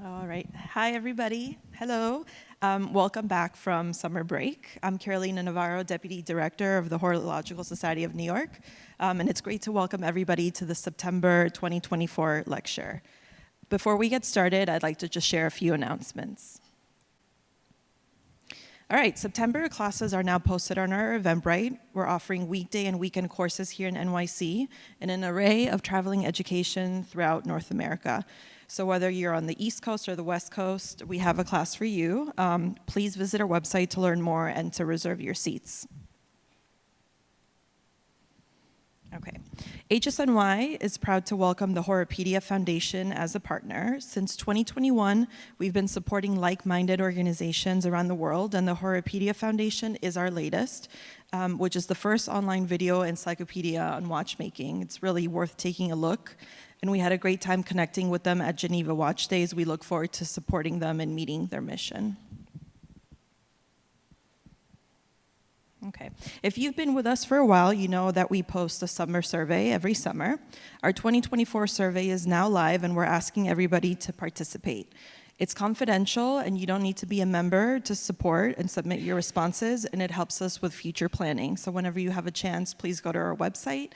All right. Hi, everybody. Hello. Welcome back from summer break. I'm Carolina Navarro, Deputy Director of the Horological Society of New York, and it's great to welcome everybody to the September 2024 lecture. Before we get started, I'd like to just share a few announcements. All right, September classes are now posted on our Eventbrite. We're offering weekday and weekend courses here in NYC in an array of traveling education throughout North America. So whether you're on the East Coast or the West Coast, we have a class for you. Please visit our website to learn more and to reserve your seats. Okay. HSNY is proud to welcome the Horopedia Foundation as a partner. Since 2021, we've been supporting like-minded organizations around the world, and the Horopedia Foundation is our latest, which is the first online video encyclopedia on watchmaking. It's really worth taking a look, and we had a great time connecting with them at Geneva Watch Days. We look forward to supporting them and meeting their mission. Okay. If you've been with us for a while, you know that we post a summer survey every summer. Our 2024 survey is now live, and we're asking everybody to participate. It's confidential, and you don't need to be a member to support and submit your responses, and it helps us with future planning. So whenever you have a chance, please go to our website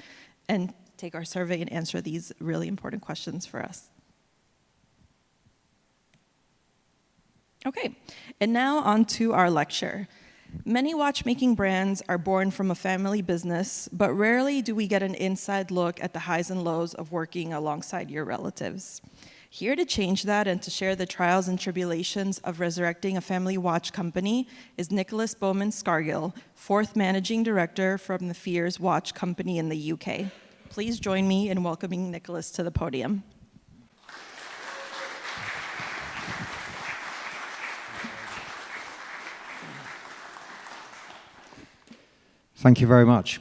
and take our survey and answer these really important questions for us. Okay, and now on to our lecture. Many watchmaking brands are born from a family business, but rarely do we get an inside look at the highs and lows of working alongside your relatives. Here to change that and to share the trials and tribulations of resurrecting a family watch company is Nicholas Bowman-Scargill, 4th Managing Director from the Fears Watch Company in the UK. Please join me in welcoming Nicholas to the podium. Thank you very much.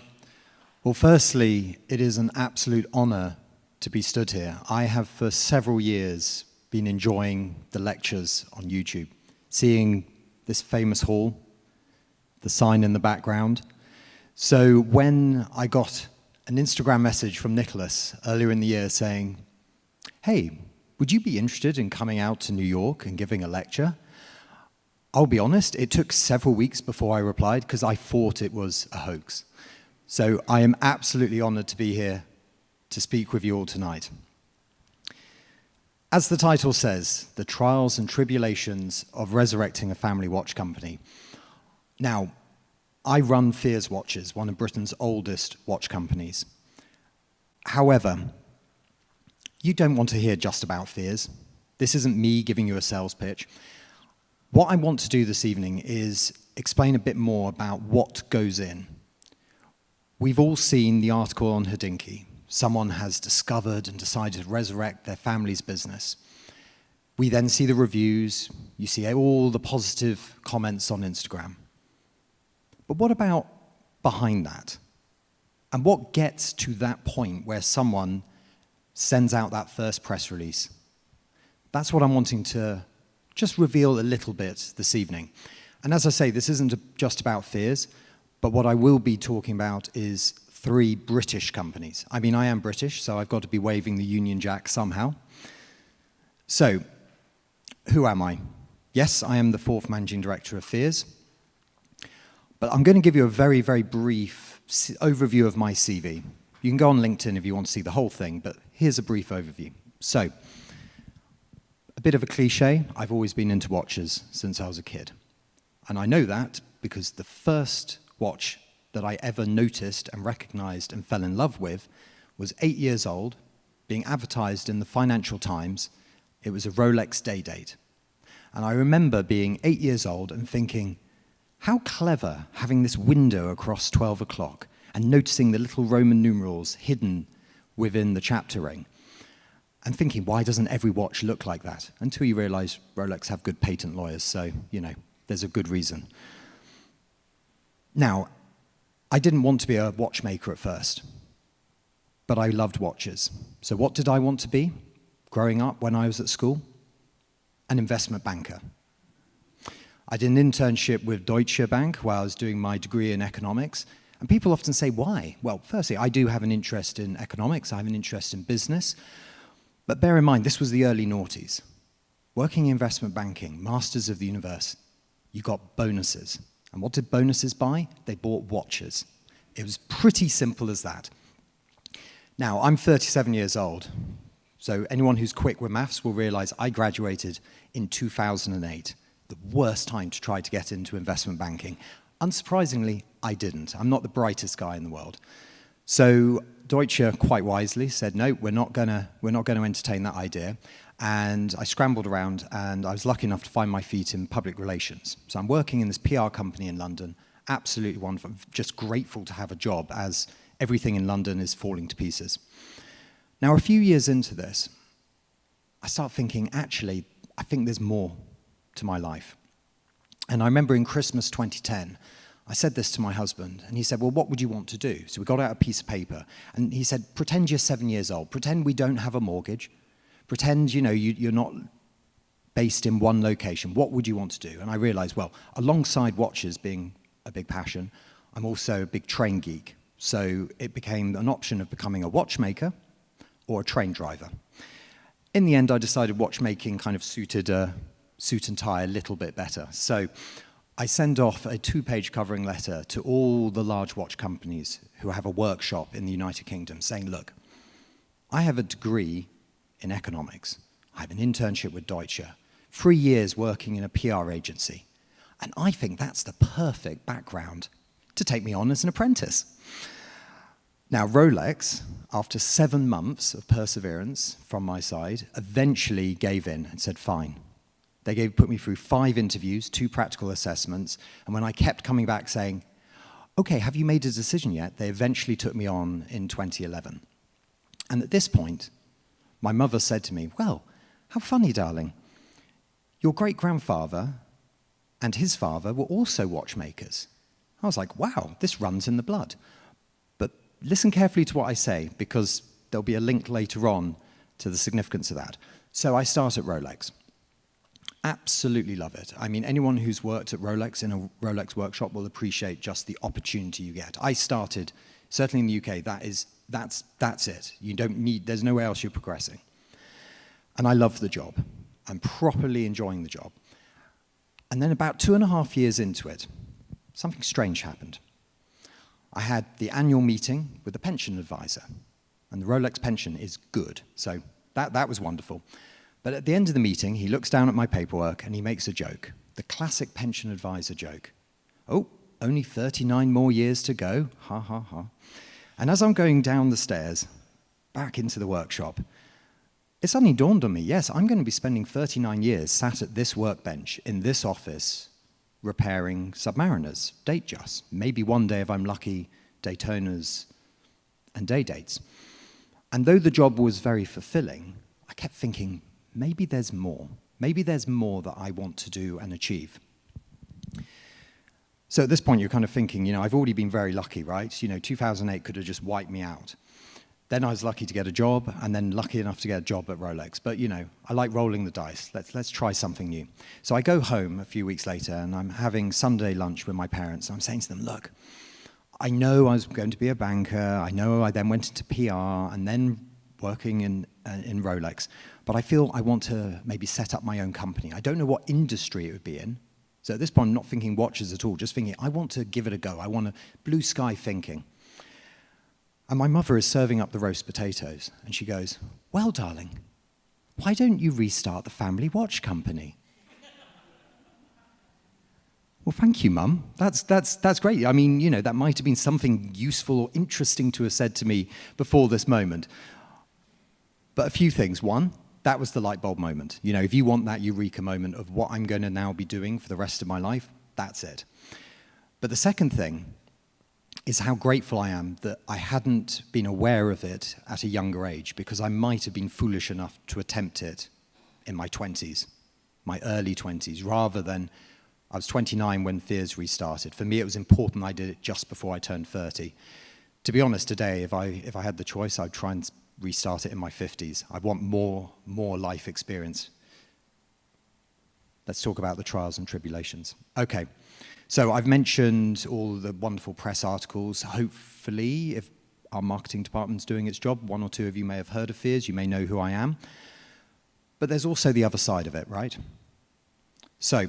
Well, firstly, it is an absolute honor to be stood here. I have for several years been enjoying the lectures on YouTube, seeing this famous hall, the sign in the background. So when I got an Instagram message from Nicholas earlier in the year saying, hey, would you be interested in coming out to New York and giving a lecture? I'll be honest, it took several weeks before I replied because I thought it was a hoax. So I am absolutely honored to be here to speak with you all tonight. As the title says, the trials and tribulations of resurrecting a family watch company. Now, I run Fears Watches, one of Britain's oldest watch companies. However, you don't want to hear just about Fears. This isn't me giving you a sales pitch. What I want to do this evening is explain a bit more about what goes in. We've all seen the article on Hodinkee. Someone has discovered and decided to resurrect their family's business. We then see the reviews, you see all the positive comments on Instagram. But what about behind that? And what gets to that point where someone sends out that first press release? That's what I'm wanting to just reveal a little bit this evening. And as I say, this isn't just about Fears, but what I will be talking about is 3 British companies. I mean, I am British, so I've got to be waving the Union Jack somehow. So, who am I? Yes, I am the 4th Managing Director of Fears, but I'm going to give you a very, very brief overview of my CV. You can go on LinkedIn if you want to see the whole thing, but here's a brief overview. So, a bit of a cliche, I've always been into watches since I was a kid. And I know that because the first watch that I ever noticed and recognized and fell in love with was 8 years old, being advertised in the Financial Times. It was a Rolex day date. And I remember being 8 years old and thinking, how clever having this window across 12 o'clock and noticing the little Roman numerals hidden within the chapter ring. And thinking, why doesn't every watch look like that? Until you realize Rolex have good patent lawyers, so, you know, there's a good reason. Now, I didn't want to be a watchmaker at first, but I loved watches. So what did I want to be growing up when I was at school? An investment banker. I did an internship with Deutsche Bank while I was doing my degree in economics, and people often say, why? Well, firstly, I do have an interest in economics, I have an interest in business, but bear in mind, this was the early noughties. Working in investment banking, masters of the universe, you got bonuses. And what did bonuses buy? They bought watches. It was pretty simple as that. Now, I'm 37 years old, so anyone who's quick with maths will realize I graduated in 2008, the worst time to try to get into investment banking. Unsurprisingly, I didn't. I'm not the brightest guy in the world. So Deutsche, quite wisely, said, no, we're not going to entertain that idea. And I scrambled around, and I was lucky enough to find my feet in public relations. So I'm working in this PR company in London, absolutely wonderful, just grateful to have a job, as everything in London is falling to pieces. Now, a few years into this, I start thinking, actually, I think there's more to my life. And I remember in Christmas 2010, I said this to my husband, and he said, well, what would you want to do? So we got out a piece of paper, and he said, pretend you're 7 years old. Pretend we don't have a mortgage. Pretend, you're not based in one location. What would you want to do? And I realized, well, alongside watches being a big passion, I'm also a big train geek. So it became an option of becoming a watchmaker or a train driver. In the end, I decided watchmaking kind of suited a suit and tie a little bit better. So I send off a 2-page covering letter to all the large watch companies who have a workshop in the United Kingdom saying, look, I have a degree in economics. I have an internship with Deutsche, 3 years working in a PR agency, and I think that's the perfect background to take me on as an apprentice. Now, Rolex, after 7 months of perseverance from my side, eventually gave in and said, fine. They put me through 5 interviews, 2 practical assessments, and when I kept coming back saying, okay, have you made a decision yet? They eventually took me on in 2011. And at this point, my mother said to me, well, how funny, darling. Your great-grandfather and his father were also watchmakers. I was like, wow, this runs in the blood. But listen carefully to what I say, because there'll be a link later on to the significance of that. So I start at Rolex. Absolutely love it. I mean, anyone who's worked at Rolex in a Rolex workshop will appreciate just the opportunity you get. I started, certainly in the UK, that's it. You don't need, there's nowhere else you're progressing. And I love the job. I'm properly enjoying the job. And then about 2.5 years into it, something strange happened. I had the annual meeting with the pension advisor, and the Rolex pension is good, so that was wonderful. But at the end of the meeting, he looks down at my paperwork and he makes a joke, the classic pension advisor joke. Oh, only 39 more years to go, ha, ha, ha. And as I'm going down the stairs, back into the workshop, it suddenly dawned on me, yes, I'm going to be spending 39 years sat at this workbench in this office repairing Submariners, Datejust, maybe one day, if I'm lucky, Daytonas and day dates. And though the job was very fulfilling, I kept thinking, maybe there's more. Maybe there's more that I want to do and achieve. So at this point, you're kind of thinking, I've already been very lucky, right? 2008 could have just wiped me out. Then I was lucky to get a job, and then lucky enough to get a job at Rolex. But, I like rolling the dice. Let's try something new. So I go home a few weeks later, and I'm having Sunday lunch with my parents. I'm saying to them, look, I know I was going to be a banker. I know I then went into PR and then working in Rolex. But I feel I want to maybe set up my own company. I don't know what industry it would be in. So at this point, I'm not thinking watches at all, just thinking, I want to give it a go. I want blue sky thinking. And my mother is serving up the roast potatoes, and she goes, well, darling, why don't you restart the family watch company? Well, thank you, Mum. That's great. I mean, that might have been something useful or interesting to have said to me before this moment. But a few things. One, that was the light bulb moment. If you want that eureka moment of what I'm going to now be doing for the rest of my life, that's it. But the second thing is how grateful I am that I hadn't been aware of it at a younger age, because I might have been foolish enough to attempt it in my 20s, my early 20s, rather than I was 29 when Fears restarted. For me, it was important I did it just before I turned 30. To be honest, today, if I had the choice, I'd try and restart it in my 50s. I want more life experience. Let's talk about the trials and tribulations. Okay. So I've mentioned all the wonderful press articles. Hopefully, if our marketing department's doing its job, 1 or 2 of you may have heard of Fears. You may know who I am. But there's also the other side of it, right? So,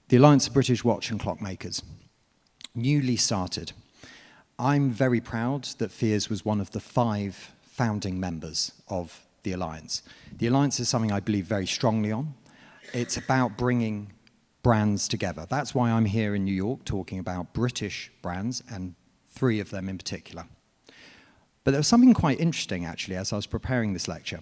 the Alliance of British Watch and Clockmakers, newly started. I'm very proud that Fears was one of the 5 founding members of the Alliance. The Alliance is something I believe very strongly on. It's about bringing brands together. That's why I'm here in New York talking about British brands, and 3 of them in particular. But there was something quite interesting, actually, as I was preparing this lecture,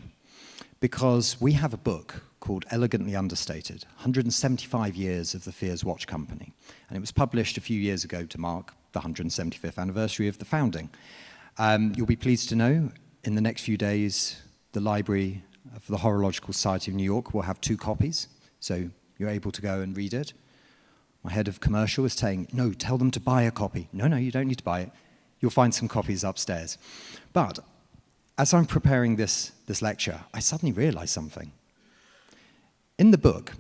because we have a book called Elegantly Understated, 175 Years of the Fears Watch Company. And it was published a few years ago to mark the 175th anniversary of the founding. You'll be pleased to know, in the next few days, the Library of the Horological Society of New York will have 2 copies, so you're able to go and read it. My head of commercial is saying, no, tell them to buy a copy. No, you don't need to buy it. You'll find some copies upstairs. But as I'm preparing this lecture, I suddenly realized something. In the book,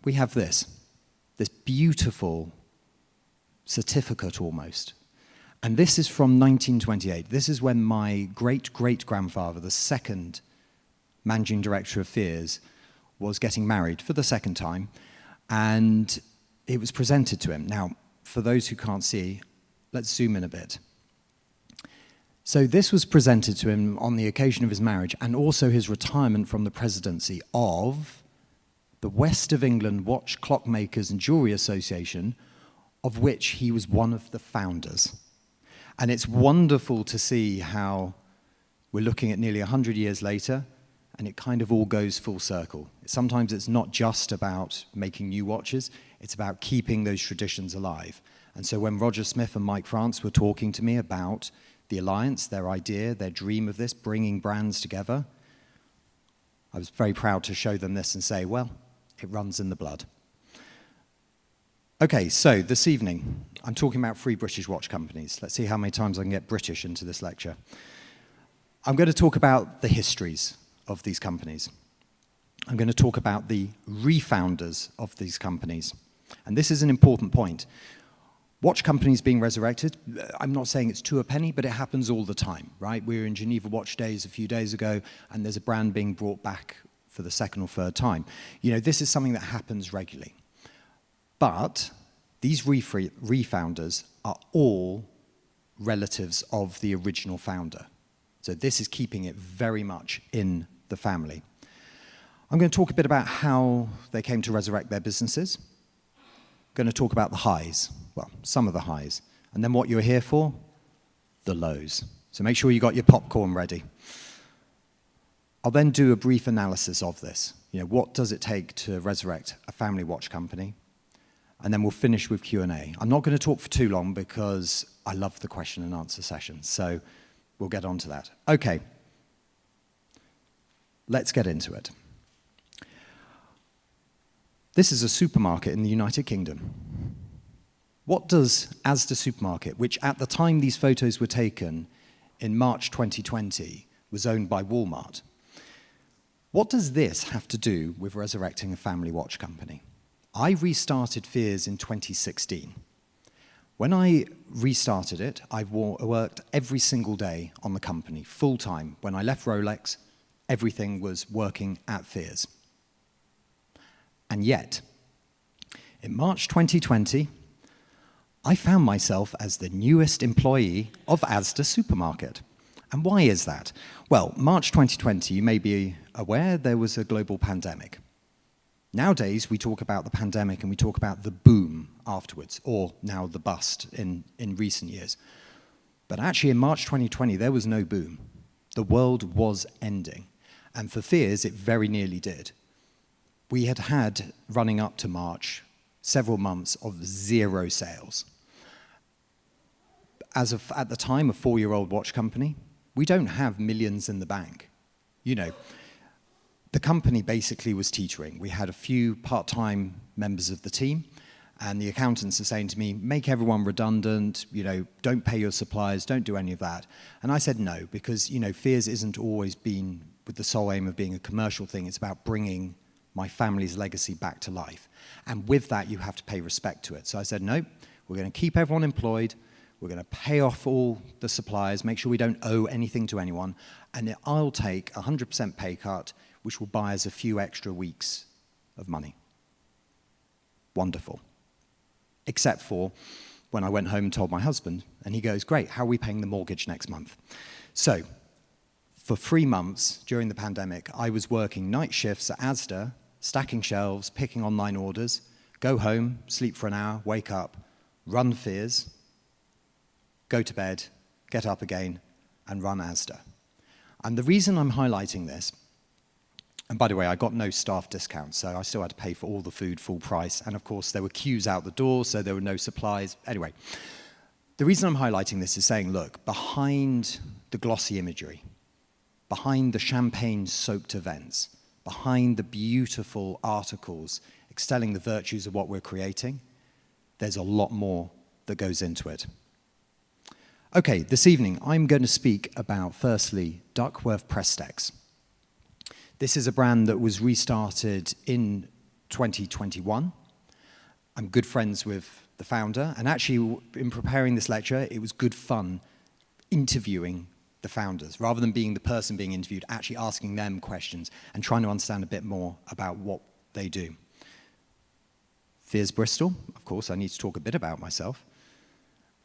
we have this beautiful certificate almost. And this is from 1928. This is when my great-great-grandfather, the second managing director of Fears, was getting married for the second time, and it was presented to him. Now, for those who can't see, let's zoom in a bit. So this was presented to him on the occasion of his marriage and also his retirement from the presidency of the West of England Watch Clockmakers and Jewelry Association, of which he was one of the founders. And it's wonderful to see how we're looking at nearly 100 years later, and it kind of all goes full circle. Sometimes it's not just about making new watches, it's about keeping those traditions alive. And so when Roger Smith and Mike France were talking to me about the Alliance, their idea, their dream of this, bringing brands together, I was very proud to show them this and say, well, it runs in the blood. Okay, so this evening, I'm talking about 3 British watch companies. Let's see how many times I can get British into this lecture. I'm going to talk about the histories of these companies. I'm going to talk about the refounders of these companies. And this is an important point. Watch companies being resurrected, I'm not saying it's to a penny, but it happens all the time, right? We were in Geneva Watch Days a few days ago, and there's a brand being brought back for the 2nd or 3rd time. You know, this is something that happens regularly. But these refounders are all relatives of the original founder. So this is keeping it very much in the family. I'm going to talk a bit about how they came to resurrect their businesses. I'm going to talk about the highs, well, some of the highs. And then what you're here for, the lows. So make sure you got your popcorn ready. I'll then do a brief analysis of this. You know, what does it take to resurrect a family watch company? And then we'll finish with Q&A. I'm not going to talk for too long because I love the question and answer session. So we'll get on to that. Okay. Let's get into it. This is a supermarket in the United Kingdom. What does Asda Supermarket, which at the time these photos were taken in March 2020, was owned by Walmart, what does this have to do with resurrecting a family watch company? I restarted Fears in 2016. When I restarted it, I worked every single day on the company, full-time. When I left Rolex, everything was working at Fears. And yet, in March 2020, I found myself as the newest employee of Asda Supermarket. And why is that? Well, March 2020, you may be aware, there was a global pandemic. Nowadays, we talk about the pandemic and we talk about the boom afterwards, or now the bust in recent years. But actually, in March 2020, there was no boom. The world was ending. And for Fears, it very nearly did. We had, running up to March, several months of 0 sales. At the time, a 4-year-old watch company, we don't have millions in the bank. You know, the company basically was teetering. We had a few part-time members of the team, and the accountants are saying to me, make everyone redundant, you know, don't pay your suppliers, don't do any of that. And I said no, because, you know, Fears isn't always been with the sole aim of being a commercial thing. It's about bringing my family's legacy back to life. And with that, you have to pay respect to it. So I said, no, we're going to keep everyone employed. we're going to pay off all the suppliers, make sure we don't owe anything to anyone, and then I'll take a 100% pay cut, which will buy us a few extra weeks of money. Wonderful. Except for when I went home and told my husband, and he goes, great, how are we paying the mortgage next month? So, for 3 months during the pandemic, I was working night shifts at Asda, stacking shelves, picking online orders, go home, sleep for an hour, wake up, run Fears, go to bed, get up again, and run Asda. And the reason I'm highlighting this, and by the way, I got no staff discounts, so I still had to pay for all the food full price, and of course there were queues out the door, so there were no supplies. Anyway, the reason I'm highlighting this is saying, look, behind the glossy imagery, behind the champagne-soaked events, behind the beautiful articles extolling the virtues of what we're creating, there's a lot more that goes into it. Okay, this evening I'm going to speak about, firstly, Duckworth Prestex. This is a brand that was restarted in 2021. I'm good friends with the founder, and actually in preparing this lecture, it was good fun interviewing the founders, rather than being the person being interviewed, actually asking them questions and trying to understand a bit more about what they do. Fears Bristol, of course, I need to talk a bit about myself.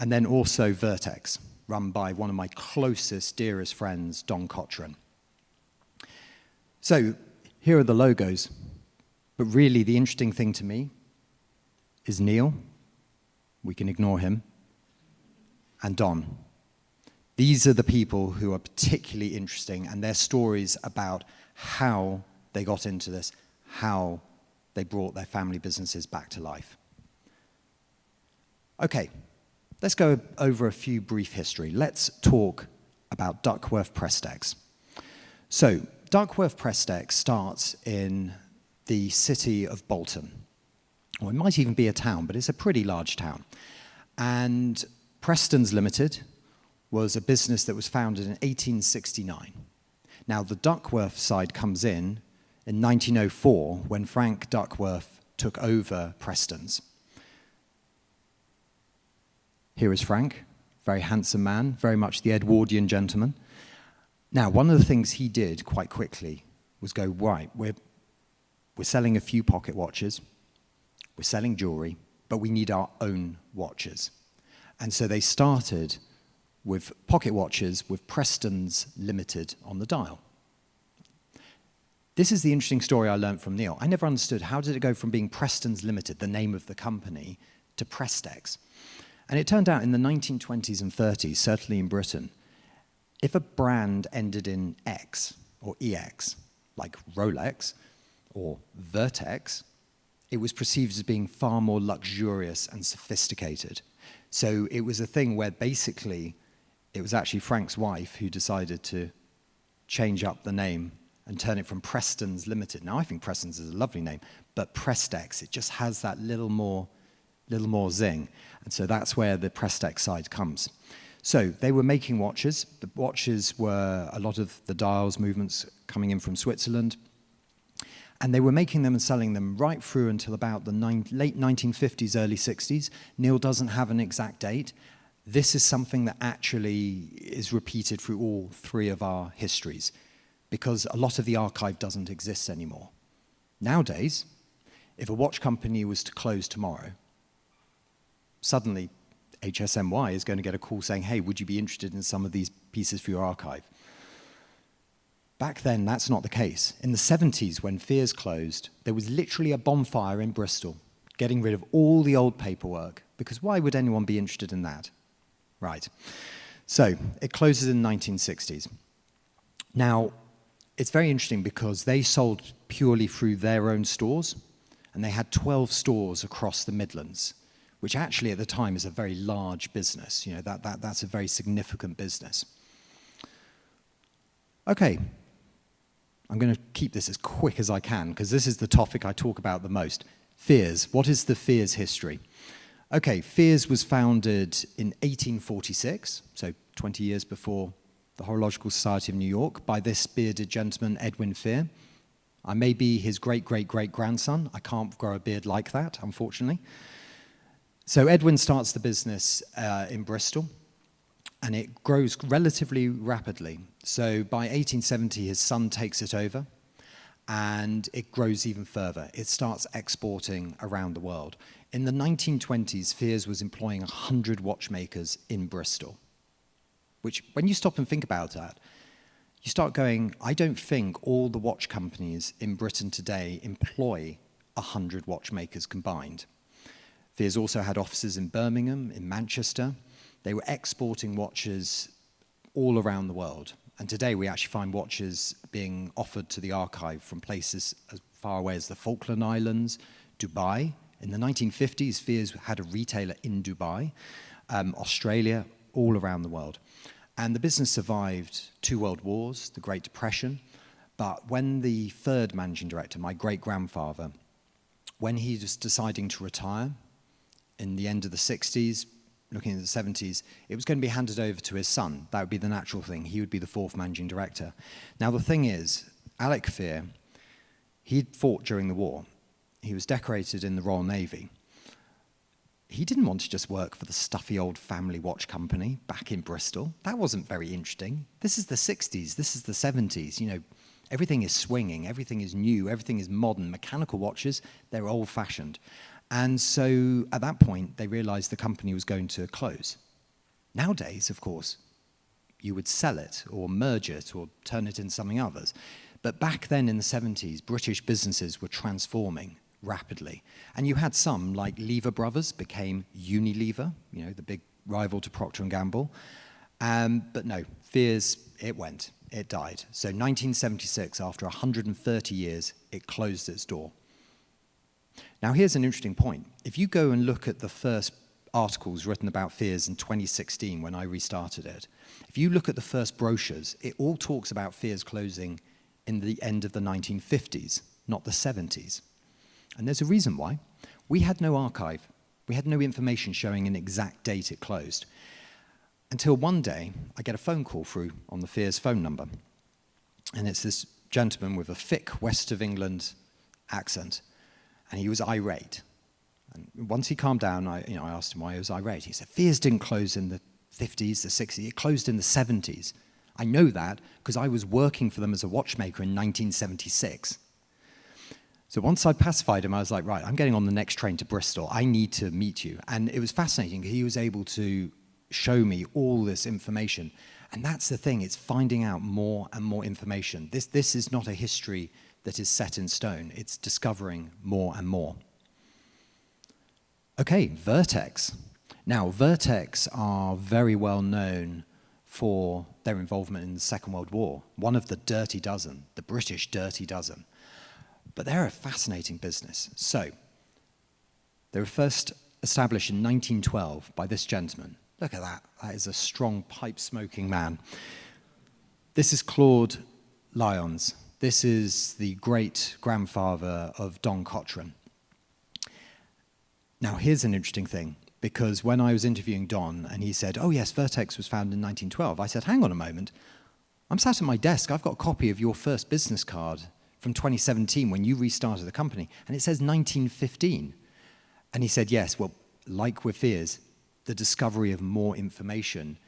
And then also Vertex, run by one of my closest, dearest friends, Don Cochran. So here are the logos, but really the interesting thing to me is Neil, we can ignore him, and Don. These are the people who are particularly interesting, and their stories about how they got into this, how they brought their family businesses back to life. Okay, let's go over a few brief history. Let's talk about Duckworth Prestex. So, Duckworth Prestex starts in the city of Bolton. Or it might even be a town, but it's a pretty large town. And Preston's Limited was a business that was founded in 1869. Now, the Duckworth side comes in 1904, when Frank Duckworth took over Preston's. Here is Frank, very handsome man, very much the Edwardian gentleman. Now, one of the things he did quite quickly was go, right, we're selling a few pocket watches, we're selling jewelry, but we need our own watches. And so they started with pocket watches with Preston's Limited on the dial. This is the interesting story I learned from Neil. I never understood, how did it go from being Preston's Limited, the name of the company, to Prestex? And it turned out in the 1920s and 30s, certainly in Britain, if a brand ended in X or EX, like Rolex or Vertex, it was perceived as being far more luxurious and sophisticated. So it was a thing where basically it was actually Frank's wife who decided to change up the name and turn it from Preston's Limited. Now, I think Preston's is a lovely name, but Prestex, it just has that little more zing. And so that's where the Prestex side comes. So they were making watches. The watches were a lot of the dials movements coming in from Switzerland. And they were making them and selling them right through until about the late 1950s, early 60s. Neil doesn't have an exact date. This is something that actually is repeated through all three of our histories, because a lot of the archive doesn't exist anymore. Nowadays, if a watch company was to close tomorrow, suddenly HSMY is going to get a call saying, hey, would you be interested in some of these pieces for your archive? Back then, that's not the case. In the 70s, when Fears closed, there was literally a bonfire in Bristol, getting rid of all the old paperwork, because why would anyone be interested in that? Right. So it closes in the 1960s. Now, it's very interesting because they sold purely through their own stores, and they had 12 stores across the Midlands, which actually at the time is a very large business. You know, that's a very significant business. Okay, I'm going to keep this as quick as I can, because this is the topic I talk about the most. Fears. What is the Fears history? Okay, Fears was founded in 1846, so 20 years before the Horological Society of New York, by this bearded gentleman, Edwin Fear. I may be his great-great-great-grandson. I can't grow a beard like that, unfortunately. So Edwin starts the business in Bristol, and it grows relatively rapidly. So by 1870, his son takes it over, and it grows even further. It starts exporting around the world. In the 1920s, Fears was employing 100 watchmakers in Bristol, which, when you stop and think about that, you start going, I don't think all the watch companies in Britain today employ 100 watchmakers combined. Fears also had offices in Birmingham, in Manchester. They were exporting watches all around the world. And today we actually find watches being offered to the archive from places as far away as the Falkland Islands, Dubai. In the 1950s, Fears had a retailer in Dubai, Australia, all around the world. And the business survived 2 world wars, the Great Depression. But when the third managing director, my great-grandfather, when he was deciding to retire in the end of the 60s, looking at the 70s, it was going to be handed over to his son. That would be the natural thing. He would be the 4th managing director. Now, the thing is, Alec Fear, he'd fought during the war. He was decorated in the Royal Navy. He didn't want to just work for the stuffy old family watch company back in Bristol. That wasn't very interesting. This is the 60s. This is the 70s. You know, everything is swinging. Everything is new. Everything is modern. Mechanical watches, they're old-fashioned. And so at that point, they realized the company was going to close. Nowadays, of course, you would sell it or merge it or turn it into something others. But back then in the 70s, British businesses were transforming rapidly. And you had some, like Lever Brothers became Unilever, you know, the big rival to Procter & Gamble. But no, Fears, it went. It died. So 1976, after 130 years, it closed its door. Now, here's an interesting point. If you go and look at the first articles written about Fears in 2016, when I restarted it, if you look at the first brochures, it all talks about Fears closing in the end of the 1950s, not the 70s. And there's a reason why. We had no archive. We had no information showing an exact date it closed. Until one day, I get a phone call through on the Fears phone number. And it's this gentleman with a thick West of England accent. And he was irate. And once he calmed down, I asked him why he was irate. He said, Fears didn't close in the 50s, the 60s. It closed in the 70s. I know that because I was working for them as a watchmaker in 1976. So once I pacified him, I was like, right, I'm getting on the next train to Bristol. I need to meet you. And it was fascinating. He was able to show me all this information. And that's the thing. It's finding out more and more information. This is not a history that is set in stone. It's discovering more and more. Okay, Vertex. Now, Vertex are very well known for their involvement in the Second World War, one of the Dirty Dozen, the British Dirty Dozen. But they're a fascinating business. So, they were first established in 1912 by this gentleman. Look at that. That is a strong pipe-smoking man. This is Claude Lyons. This is the great-grandfather of Don Cochrane. Now, here's an interesting thing, because when I was interviewing Don, and he said, oh, yes, Vertex was founded in 1912, I said, hang on a moment. I'm sat at my desk. I've got a copy of your first business card from 2017 when you restarted the company, and it says 1915. And he said, yes, well, like with Fears, the discovery of more information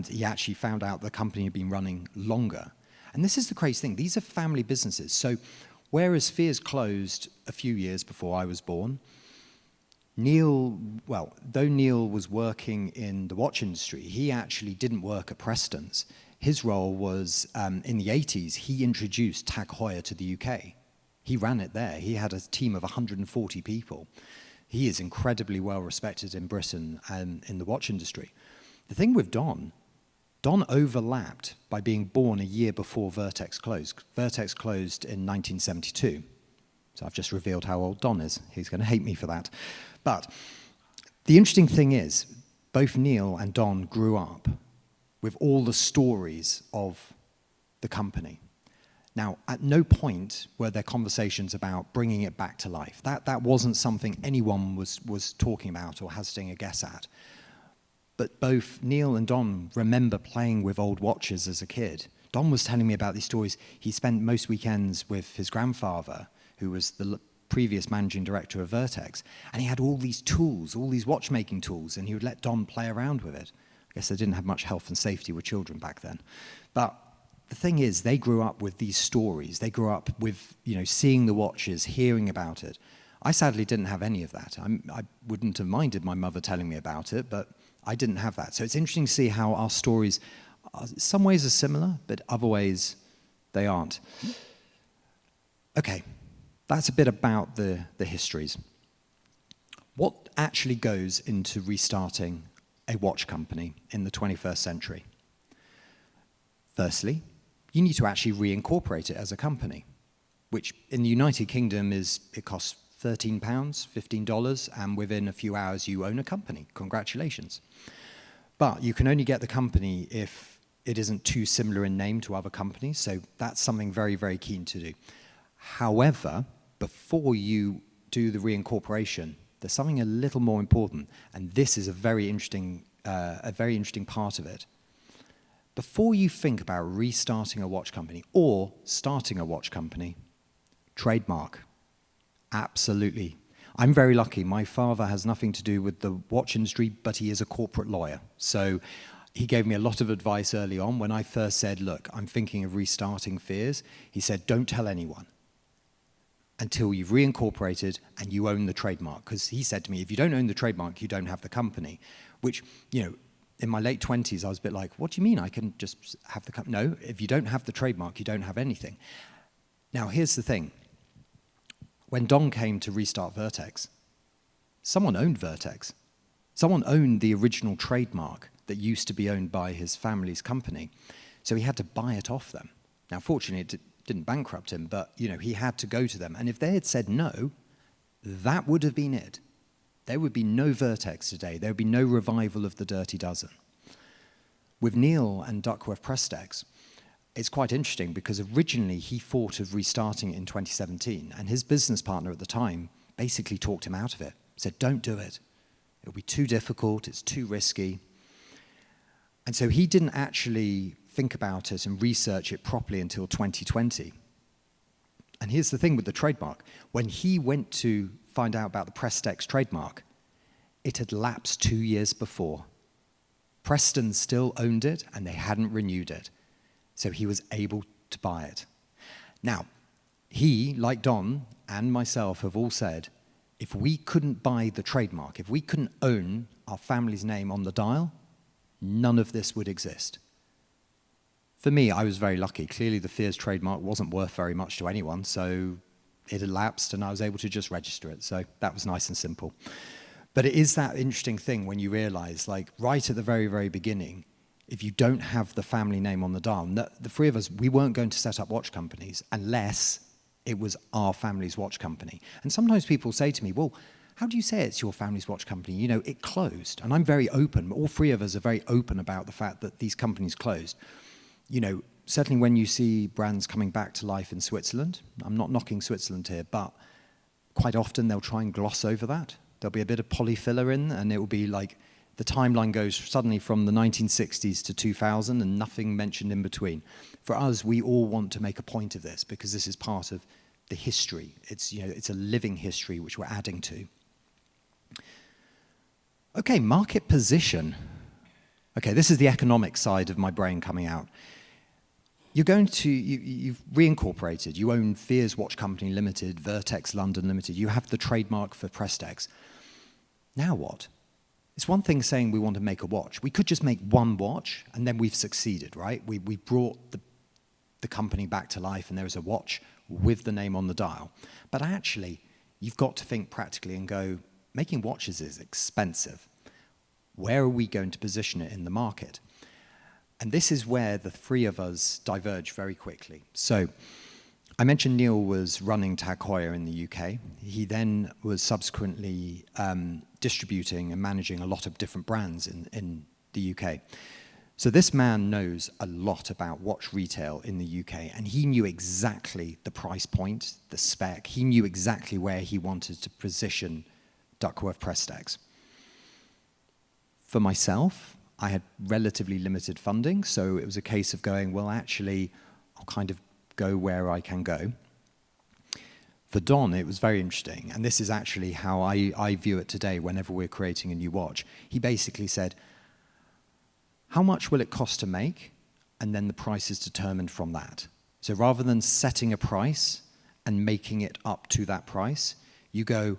he actually found out the company had been running longer. And this is the crazy thing. These are family businesses. So whereas Fears closed a few years before I was born, though Neil was working in the watch industry, he actually didn't work at Preston's. His role was, in the 80s, he introduced Tag Heuer to the UK. He ran it there. He had a team of 140 people. He is incredibly well respected in Britain and in the watch industry. The thing with Don overlapped by being born a year before Vertex closed. Vertex closed in 1972. So I've just revealed how old Don is. He's going to hate me for that. But the interesting thing is, both Neil and Don grew up with all the stories of the company. Now, at no point were there conversations about bringing it back to life. That wasn't something anyone was talking about or hazarding a guess at. But both Neil and Don remember playing with old watches as a kid. Don was telling me about these stories. He spent most weekends with his grandfather, who was the previous managing director of Vertex, and he had all these tools, all these watchmaking tools, and he would let Don play around with it. I guess they didn't have much health and safety with children back then. But the thing is, they grew up with these stories. They grew up with, seeing the watches, hearing about it. I sadly didn't have any of that. I wouldn't have minded my mother telling me about it, but I didn't have that. So it's interesting to see how our stories, some ways are similar, but other ways they aren't. Okay, that's a bit about the histories. What actually goes into restarting a watch company in the 21st century? Firstly, you need to actually reincorporate it as a company, which in the United Kingdom it costs £13, $15, and within a few hours you own a company. Congratulations. But you can only get the company if it isn't too similar in name to other companies, so that's something very, very keen to do. However, before you do the reincorporation, there's something a little more important, and this is a very interesting part of it. Before you think about restarting a watch company or starting a watch company, trademark. Absolutely. I'm very lucky. My father has nothing to do with the watch industry, but he is a corporate lawyer. So he gave me a lot of advice early on. When I first said, look, I'm thinking of restarting Fears, he said, don't tell anyone until you've reincorporated and you own the trademark. Because he said to me, if you don't own the trademark, you don't have the company. Which, in my late 20s, I was a bit like, what do you mean I can just have the company? No, if you don't have the trademark, you don't have anything. Now, here's the thing. When Don came to restart Vertex, someone owned Vertex. Someone owned the original trademark that used to be owned by his family's company. So he had to buy it off them. Now, fortunately, it didn't bankrupt him, but he had to go to them. And if they had said no, that would have been it. There would be no Vertex today. There would be no revival of the Dirty Dozen. With Neil and Duckworth Prestex, it's quite interesting because originally he thought of restarting it in 2017, and his business partner at the time basically talked him out of it, said, don't do it. It'll be too difficult, it's too risky. And so he didn't actually think about it and research it properly until 2020. And here's the thing with the trademark. When he went to find out about the Prestex trademark, it had lapsed 2 years before. Preston still owned it, and they hadn't renewed it. So he was able to buy it. Now, he, like Don and myself, have all said, if we couldn't buy the trademark, if we couldn't own our family's name on the dial, none of this would exist. For me, I was very lucky. Clearly, the Fears trademark wasn't worth very much to anyone, so it had lapsed, and I was able to just register it. So that was nice and simple. But it is that interesting thing when you realize, like, right at the very, very beginning, if you don't have the family name on the dial, the three of us, we weren't going to set up watch companies unless it was our family's watch company. And sometimes people say to me, well, how do you say it's your family's watch company? It closed. And I'm very open. All three of us are very open about the fact that these companies closed. Certainly when you see brands coming back to life in Switzerland, I'm not knocking Switzerland here, but quite often they'll try and gloss over that. There'll be a bit of polyfiller in, and it will be like the timeline goes suddenly from the 1960s to 2000 and nothing mentioned in between. For us, we all want to make a point of this because this is part of the history. It's a living history which we're adding to. Okay, market position. Okay, this is the economic side of my brain coming out. You've reincorporated. You own Fears Watch Company Limited, Vertex London Limited. You have the trademark for Prestex. Now what? It's one thing saying we want to make a watch. We could just make one watch, and then we've succeeded, right? We brought the company back to life, and there is a watch with the name on the dial. But actually, you've got to think practically and go, making watches is expensive. Where are we going to position it in the market? And this is where the three of us diverge very quickly. So I mentioned Neil was running Tag Heuer in the UK. He then was subsequently distributing and managing a lot of different brands in the UK. So this man knows a lot about watch retail in the UK, and he knew exactly the price point, the spec. He knew exactly where he wanted to position Duckworth Prestex. For myself, I had relatively limited funding, so it was a case of going, well, actually, I'll kind of go where I can go. For Don, it was very interesting, and this is actually how I view it today whenever we're creating a new watch. He basically said, how much will it cost to make? And then the price is determined from that. So rather than setting a price and making it up to that price, you go,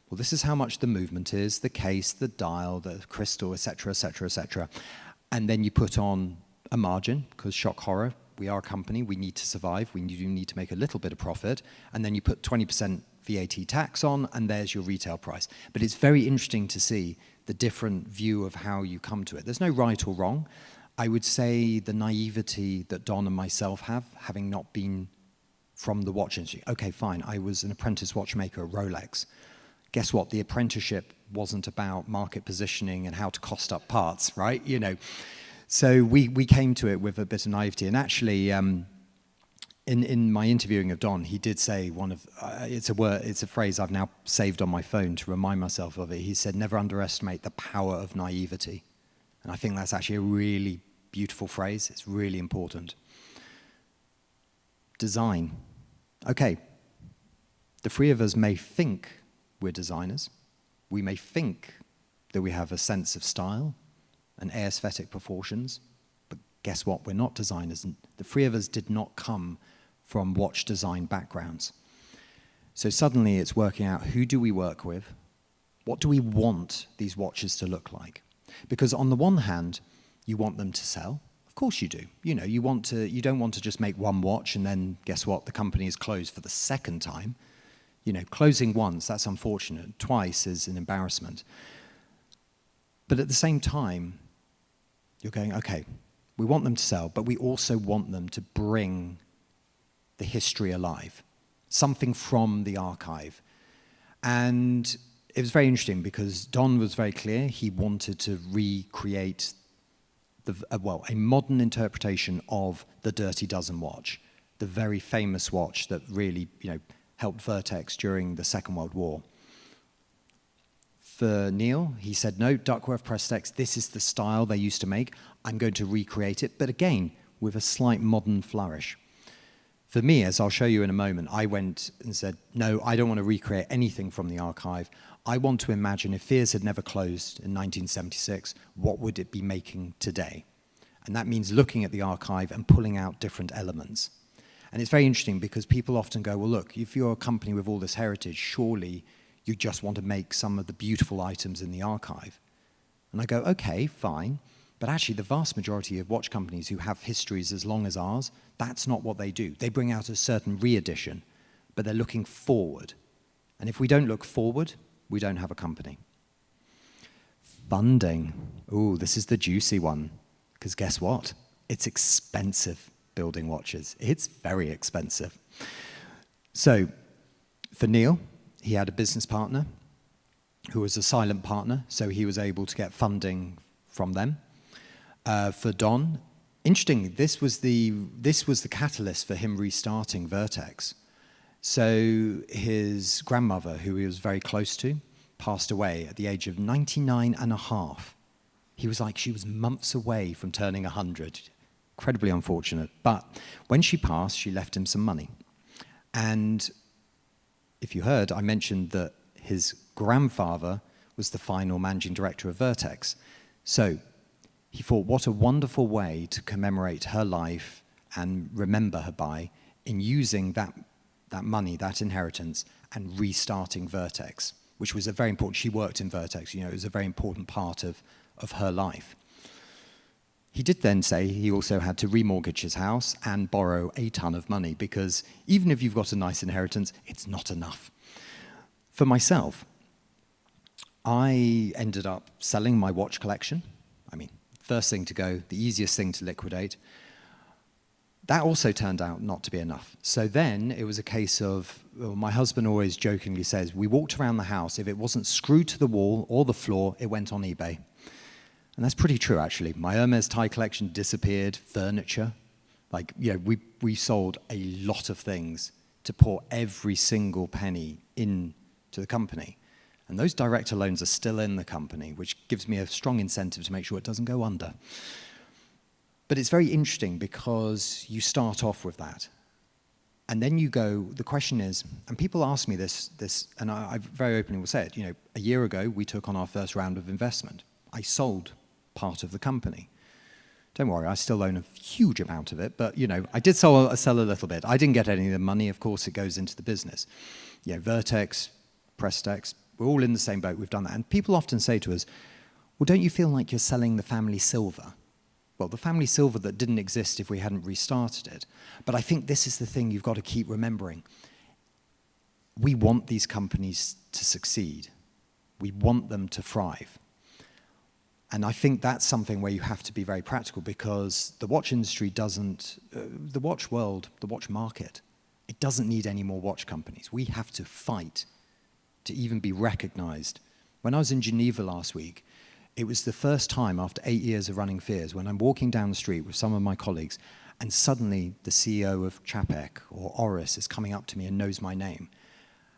well, this is how much the movement is, the case, the dial, the crystal, etc., etc., etc. And then you put on a margin, because shock horror, we are a company, we need to survive, we do need to make a little bit of profit, and then you put 20% VAT tax on, and there's your retail price. But it's very interesting to see the different view of how you come to it. There's no right or wrong. I would say the naivety that Don and myself have, having not been from the watch industry. Okay, fine, I was an apprentice watchmaker at Rolex. Guess what? The apprenticeship wasn't about market positioning and how to cost up parts, right? You know, so we came to it with a bit of naivety. And actually, in my interviewing of Don, he did say it's a phrase I've now saved on my phone to remind myself of it. He said, never underestimate the power of naivety. And I think that's actually a really beautiful phrase. It's really important. Design. Okay, the three of us may think we're designers. We may think that we have a sense of style and aesthetic proportions, but guess what? We're not designers. And the three of us did not come from watch design backgrounds. So suddenly it's working out, who do we work with? What do we want these watches to look like? Because on the one hand, you want them to sell. Of course you do. You know, you don't want to just make one watch and then guess what? The company is closed for the second time. You know, closing once, that's unfortunate. Twice is an embarrassment. But at the same time, you're going, okay, we want them to sell, but we also want them to bring the history alive, something from the archive. And it was very interesting because Don was very clear. He wanted to recreate a modern interpretation of the Dirty Dozen watch, the very famous watch that really, helped Vertex during the Second World War. For Neil, he said, no, Duckworth Prestex, this is the style they used to make. I'm going to recreate it, but again, with a slight modern flourish. For me, as I'll show you in a moment, I went and said, no, I don't want to recreate anything from the archive. I want to imagine if Fears had never closed in 1976, what would it be making today? And that means looking at the archive and pulling out different elements. And it's very interesting because people often go, well, look, if you're a company with all this heritage, surely you just want to make some of the beautiful items in the archive. And I go, okay, fine. But actually, the vast majority of watch companies who have histories as long as ours, that's not what they do. They bring out a certain re-edition, but they're looking forward. And if we don't look forward, we don't have a company. Funding. Ooh, this is the juicy one. Because guess what? It's expensive building watches. It's very expensive. So for Neil, he had a business partner who was a silent partner, so he was able to get funding from them. For Don, interesting, this was the catalyst for him restarting Vertex. So his grandmother, who he was very close to, passed away at the age of 99 and a half. He was like, she was months away from turning 100. Incredibly unfortunate. But when she passed, she left him some money. And if you heard, I mentioned that his grandfather was the final managing director of Vertex. So he thought, what a wonderful way to commemorate her life and remember her by in using that money, that inheritance, and restarting Vertex, which was a very important, she worked in Vertex, it was a very important part of her life. He did then say he also had to remortgage his house and borrow a ton of money because even if you've got a nice inheritance, it's not enough. For myself, I ended up selling my watch collection. First thing to go, the easiest thing to liquidate. That also turned out not to be enough. So then it was a case of, my husband always jokingly says, we walked around the house, if it wasn't screwed to the wall or the floor, it went on eBay. And that's pretty true, actually. My Hermes tie collection disappeared, furniture. We sold a lot of things to pour every single penny into the company. And those director loans are still in the company, which gives me a strong incentive to make sure it doesn't go under. But it's very interesting because you start off with that. And then you go, the question is, and people ask me this, and I very openly will say it, a year ago, we took on our first round of investment. I sold part of the company. Don't worry, I still own a huge amount of it, but, I did sell a little bit. I didn't get any of the money. Of course, it goes into the business. Vertex, Prestex, we're all in the same boat. We've done that. And people often say to us, well, don't you feel like you're selling the family silver? Well, the family silver that didn't exist if we hadn't restarted it. But I think this is the thing you've got to keep remembering. We want these companies to succeed. We want them to thrive. And I think that's something where you have to be very practical, because the watch industry doesn't, the watch world, the watch market, it doesn't need any more watch companies. We have to fight to even be recognized. When I was in Geneva last week, it was the first time after 8 years of running Fears when I'm walking down the street with some of my colleagues, and suddenly the CEO of Chapek or Oris is coming up to me and knows my name.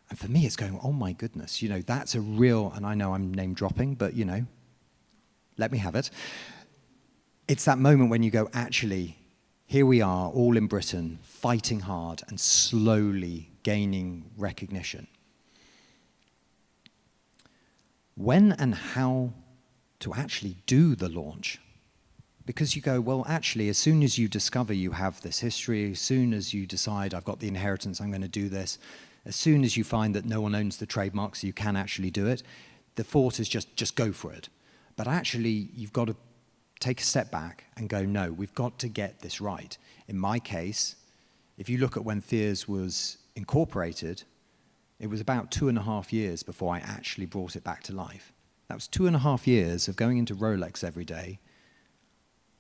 And for me, it's going, oh my goodness, that's a real, and I know I'm name dropping, but let me have it. It's that moment when you go, actually, here we are, all in Britain, fighting hard and slowly gaining recognition. When and how to actually do the launch? Because you go, well, actually, as soon as you discover you have this history, as soon as you decide I've got the inheritance, I'm going to do this, as soon as you find that no one owns the trademark so you can actually do it, the thought is just go for it. But actually, you've got to take a step back and go, no, we've got to get this right. In my case, if you look at when Fears was incorporated, it was about 2.5 years before I actually brought it back to life. That was 2.5 years of going into Rolex every day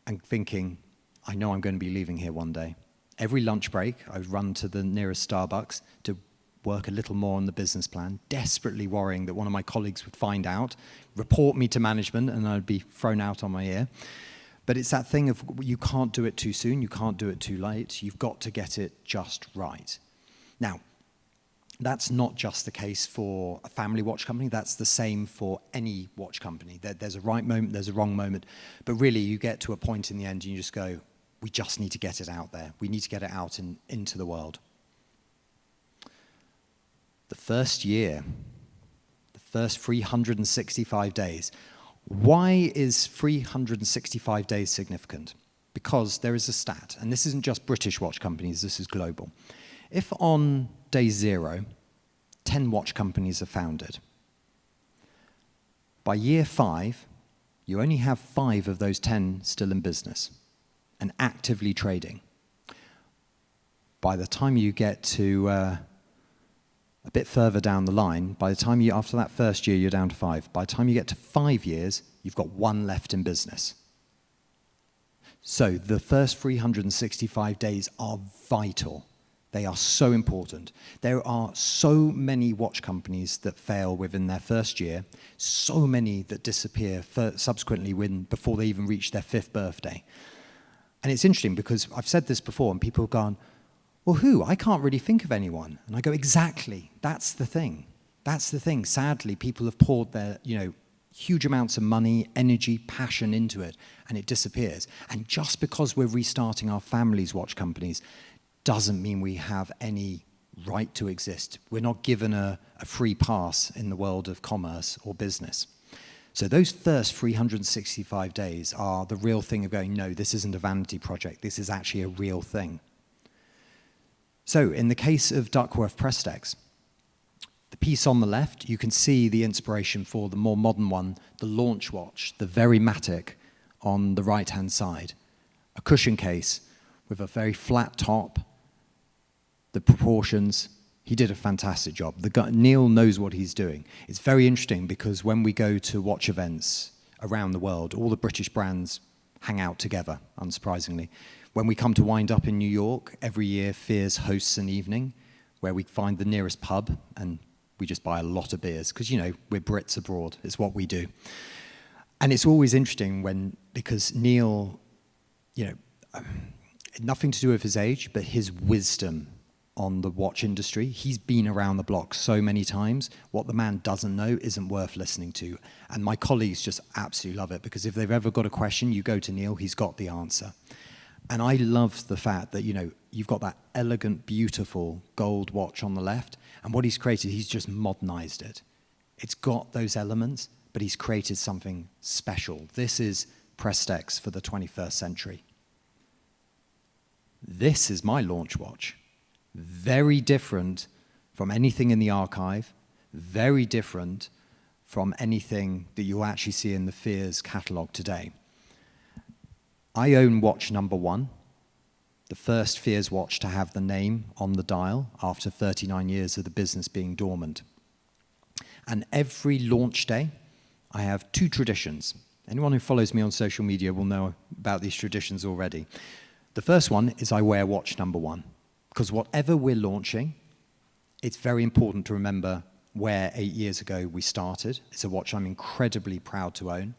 and thinking, I know I'm going to be leaving here one day. Every lunch break, I would run to the nearest Starbucks to work a little more on the business plan, desperately worrying that one of my colleagues would find out, report me to management, and I'd be thrown out on my ear. But it's that thing of you can't do it too soon, you can't do it too late, you've got to get it just right. Now, that's not just the case for a family watch company, that's the same for any watch company. There's a right moment, there's a wrong moment, but really you get to a point in the end and you just go, we just need to get it out there. We need to get it out into the world. The first year, the first 365 days. Why is 365 days significant? Because there is a stat, and this isn't just British watch companies, this is global. If on day 0, 10 watch companies are founded, by year 5, you only have 5 of those 10 still in business and actively trading. By the time you get to a bit further down the line, by the time after that first year, you're down to 5. By the time you get to 5 years, you've got 1 left in business. So the first 365 days are vital. They are so important. There are so many watch companies that fail within their first year, so many that disappear subsequently before they even reach their 5th birthday. And it's interesting because I've said this before and people have gone, well, who? I can't really think of anyone. And I go, exactly. That's the thing. That's the thing. Sadly, people have poured their, huge amounts of money, energy, passion into it, and it disappears. And just because we're restarting our families' watch companies doesn't mean we have any right to exist. We're not given a free pass in the world of commerce or business. So those first 365 days are the real thing of going, no, this isn't a vanity project. This is actually a real thing. So in the case of Duckworth Prestex, the piece on the left, you can see the inspiration for the more modern one, the launch watch, the Verimatic on the right-hand side. A cushion case with a very flat top, the proportions. He did a fantastic job. Neil knows what he's doing. It's very interesting because when we go to watch events around the world, all the British brands hang out together, unsurprisingly. When we come to wind up in New York, every year Fears hosts an evening where we find the nearest pub and we just buy a lot of beers because, we're Brits abroad. It's what we do. And it's always interesting because Neil, nothing to do with his age, but his wisdom on the watch industry. He's been around the block so many times. What the man doesn't know isn't worth listening to. And my colleagues just absolutely love it because if they've ever got a question, you go to Neil, he's got the answer. And I love the fact that, you've got that elegant, beautiful gold watch on the left, and what he's created, he's just modernized it. It's got those elements, but he's created something special. This is Prestex for the 21st century. This is my launch watch. Very different from anything in the archive, very different from anything that you'll actually see in the Fears catalogue today. I own watch number 1, the first Fears watch to have the name on the dial after 39 years of the business being dormant. And every launch day, I have 2 traditions. Anyone who follows me on social media will know about these traditions already. The first one is I wear watch number 1, because whatever we're launching, it's very important to remember where 8 years ago we started. It's a watch I'm incredibly proud to own.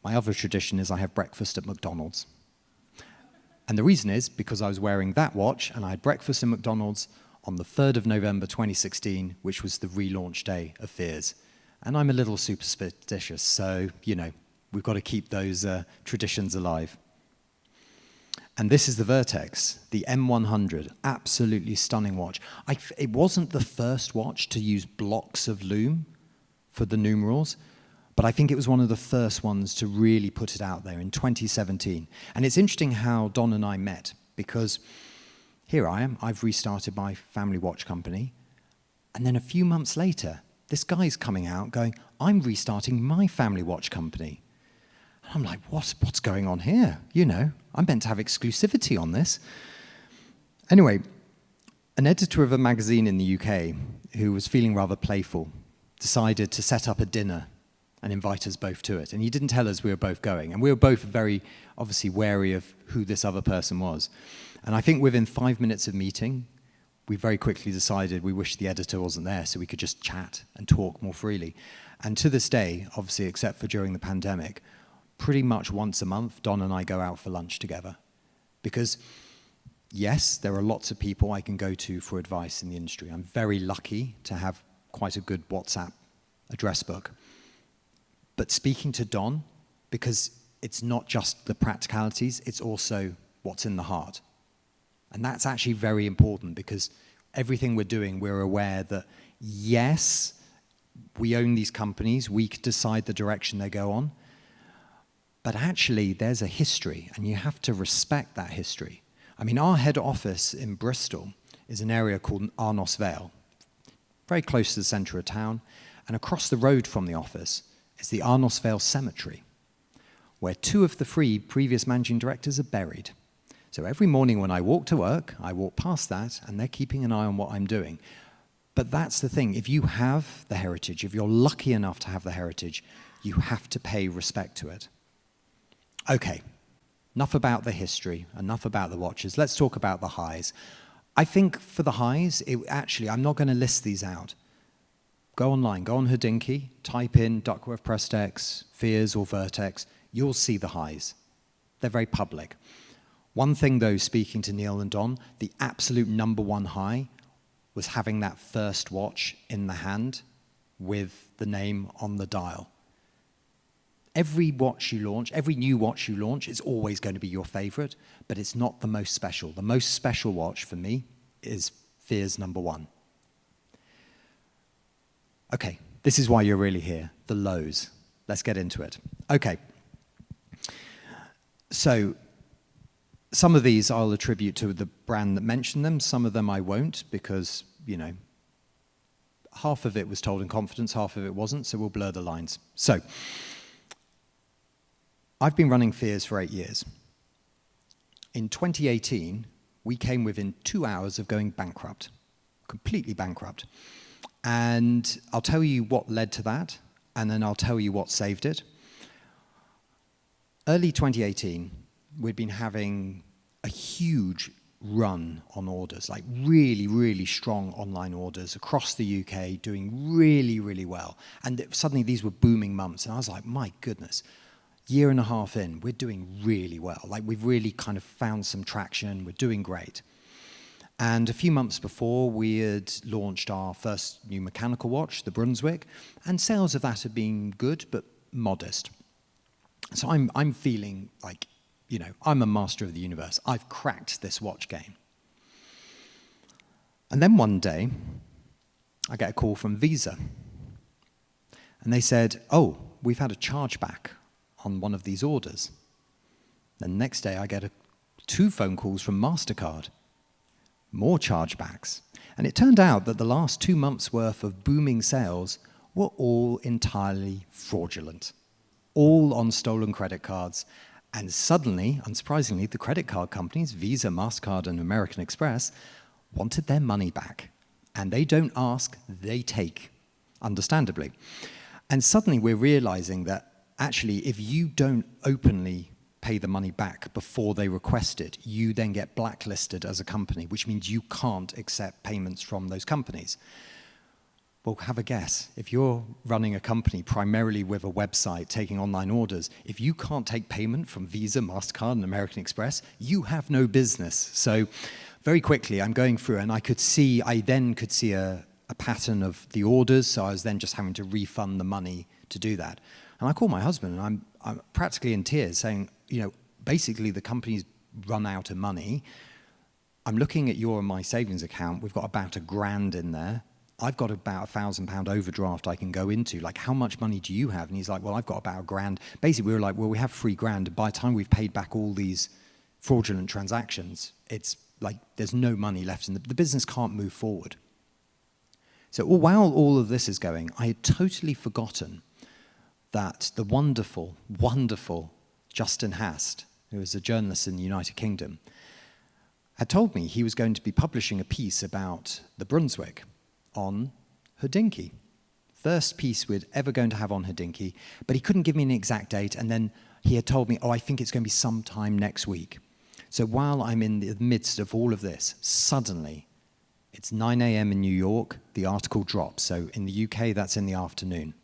My other tradition is I have breakfast at McDonald's. And the reason is because I was wearing that watch and I had breakfast in McDonald's on the 3rd of November 2016, which was the relaunch day of Fears. And I'm a little superstitious, so, you know, we've got to keep those traditions alive. And this is the Vertex, the M100, absolutely stunning watch. It wasn't the first watch to use blocks of loom for the numerals, but I think it was one of the first ones to really put it out there in 2017. And it's interesting how Don and I met, because here I am, I've restarted my family watch company, and then a few months later, this guy's coming out going, I'm restarting my family watch company. And I'm like, what's going on here? You know, I'm meant to have exclusivity on this. Anyway, an editor of a magazine in the UK who was feeling rather playful decided to set up a dinner and invite us both to it. And he didn't tell us we were both going. And we were both very, obviously, wary of who this other person was. And I think within 5 minutes of meeting, we very quickly decided we wished the editor wasn't there so we could just chat and talk more freely. And to this day, obviously, except for during the pandemic, pretty much once a month, Don and I go out for lunch together. Because, yes, there are lots of people I can go to for advice in the industry. I'm very lucky to have quite a good WhatsApp address book. But speaking to Don, because it's not just the practicalities, it's also what's in the heart. And that's actually very important, because everything we're doing, we're aware that, yes, we own these companies, we could decide the direction they go on, but actually there's a history, and you have to respect that history. I mean, our head office in Bristol is an area called Arnos Vale, very close to the centre of town, and across the road from the office is the Arnos Vale Cemetery, where 2 of the 3 previous managing directors are buried. So every morning when I walk to work, I walk past that, and they're keeping an eye on what I'm doing. But that's the thing. If you have the heritage, if you're lucky enough to have the heritage, you have to pay respect to it. Okay, enough about the history, enough about the watches. Let's talk about the highs. I think for the highs, I'm not going to list these out. Go online, go on Hodinkee, type in Duckworth Prestex, Fears or Vertex. You'll see the highs. They're very public. One thing, though, speaking to Neil and Don, the absolute number 1 high was having that first watch in the hand with the name on the dial. Every watch you launch, every new watch you launch is always going to be your favorite, but it's not the most special. The most special watch for me is Fears number 1. Okay, this is why you're really here, the lows. Let's get into it. Okay. So, some of these I'll attribute to the brand that mentioned them. Some of them I won't, because, you know, half of it was told in confidence, half of it wasn't, so we'll blur the lines. So, I've been running Fears for 8 years. In 2018, we came within 2 hours of going bankrupt, completely bankrupt. And I'll tell you what led to that, and then I'll tell you what saved it. Early 2018, we'd been having a huge run on orders, like really, really strong online orders across the UK, doing really, really well. And suddenly these were booming months, and I was like, my goodness, year and a half in, we're doing really well. Like, we've really kind of found some traction, we're doing great. And a few months before, we had launched our first new mechanical watch, the Brunswick, and sales of that had been good, but modest. So I'm feeling like, I'm a master of the universe. I've cracked this watch game. And then one day, I get a call from Visa. And they said, oh, we've had a chargeback on one of these orders. The next day, I get 2 phone calls from MasterCard. More chargebacks. And it turned out that the last 2 months' worth of booming sales were all entirely fraudulent. All on stolen credit cards. And suddenly, unsurprisingly, the credit card companies, Visa, MasterCard, and American Express, wanted their money back. And they don't ask, they take, understandably. And suddenly we're realizing that actually if you don't openly pay the money back before they request it, you then get blacklisted as a company, which means you can't accept payments from those companies. Well, have a guess. If you're running a company primarily with a website taking online orders, if you can't take payment from Visa, MasterCard, and American Express, you have no business. So very quickly, I'm going through, and I then could see a pattern of the orders, so I was then just having to refund the money to do that. And I call my husband, and I'm practically in tears, saying, basically the company's run out of money. I'm looking at your and my savings account. We've got about $1,000 in there. I've got about £1,000 overdraft I can go into. Like, how much money do you have? And he's like, well, I've got about $1,000. Basically, we were like, well, we have $3,000. By the time we've paid back all these fraudulent transactions, it's like there's no money left, and the business can't move forward. So while all of this is going, I had totally forgotten that the wonderful, wonderful Justin Hast, who is a journalist in the United Kingdom, had told me he was going to be publishing a piece about the Brunswick on Hodinkee. First piece we're ever going to have on Hodinkee, but he couldn't give me an exact date, and then he had told me, I think it's going to be sometime next week. So while I'm in the midst of all of this, suddenly, it's 9 a.m. in New York, the article drops. So in the UK, that's in the afternoon.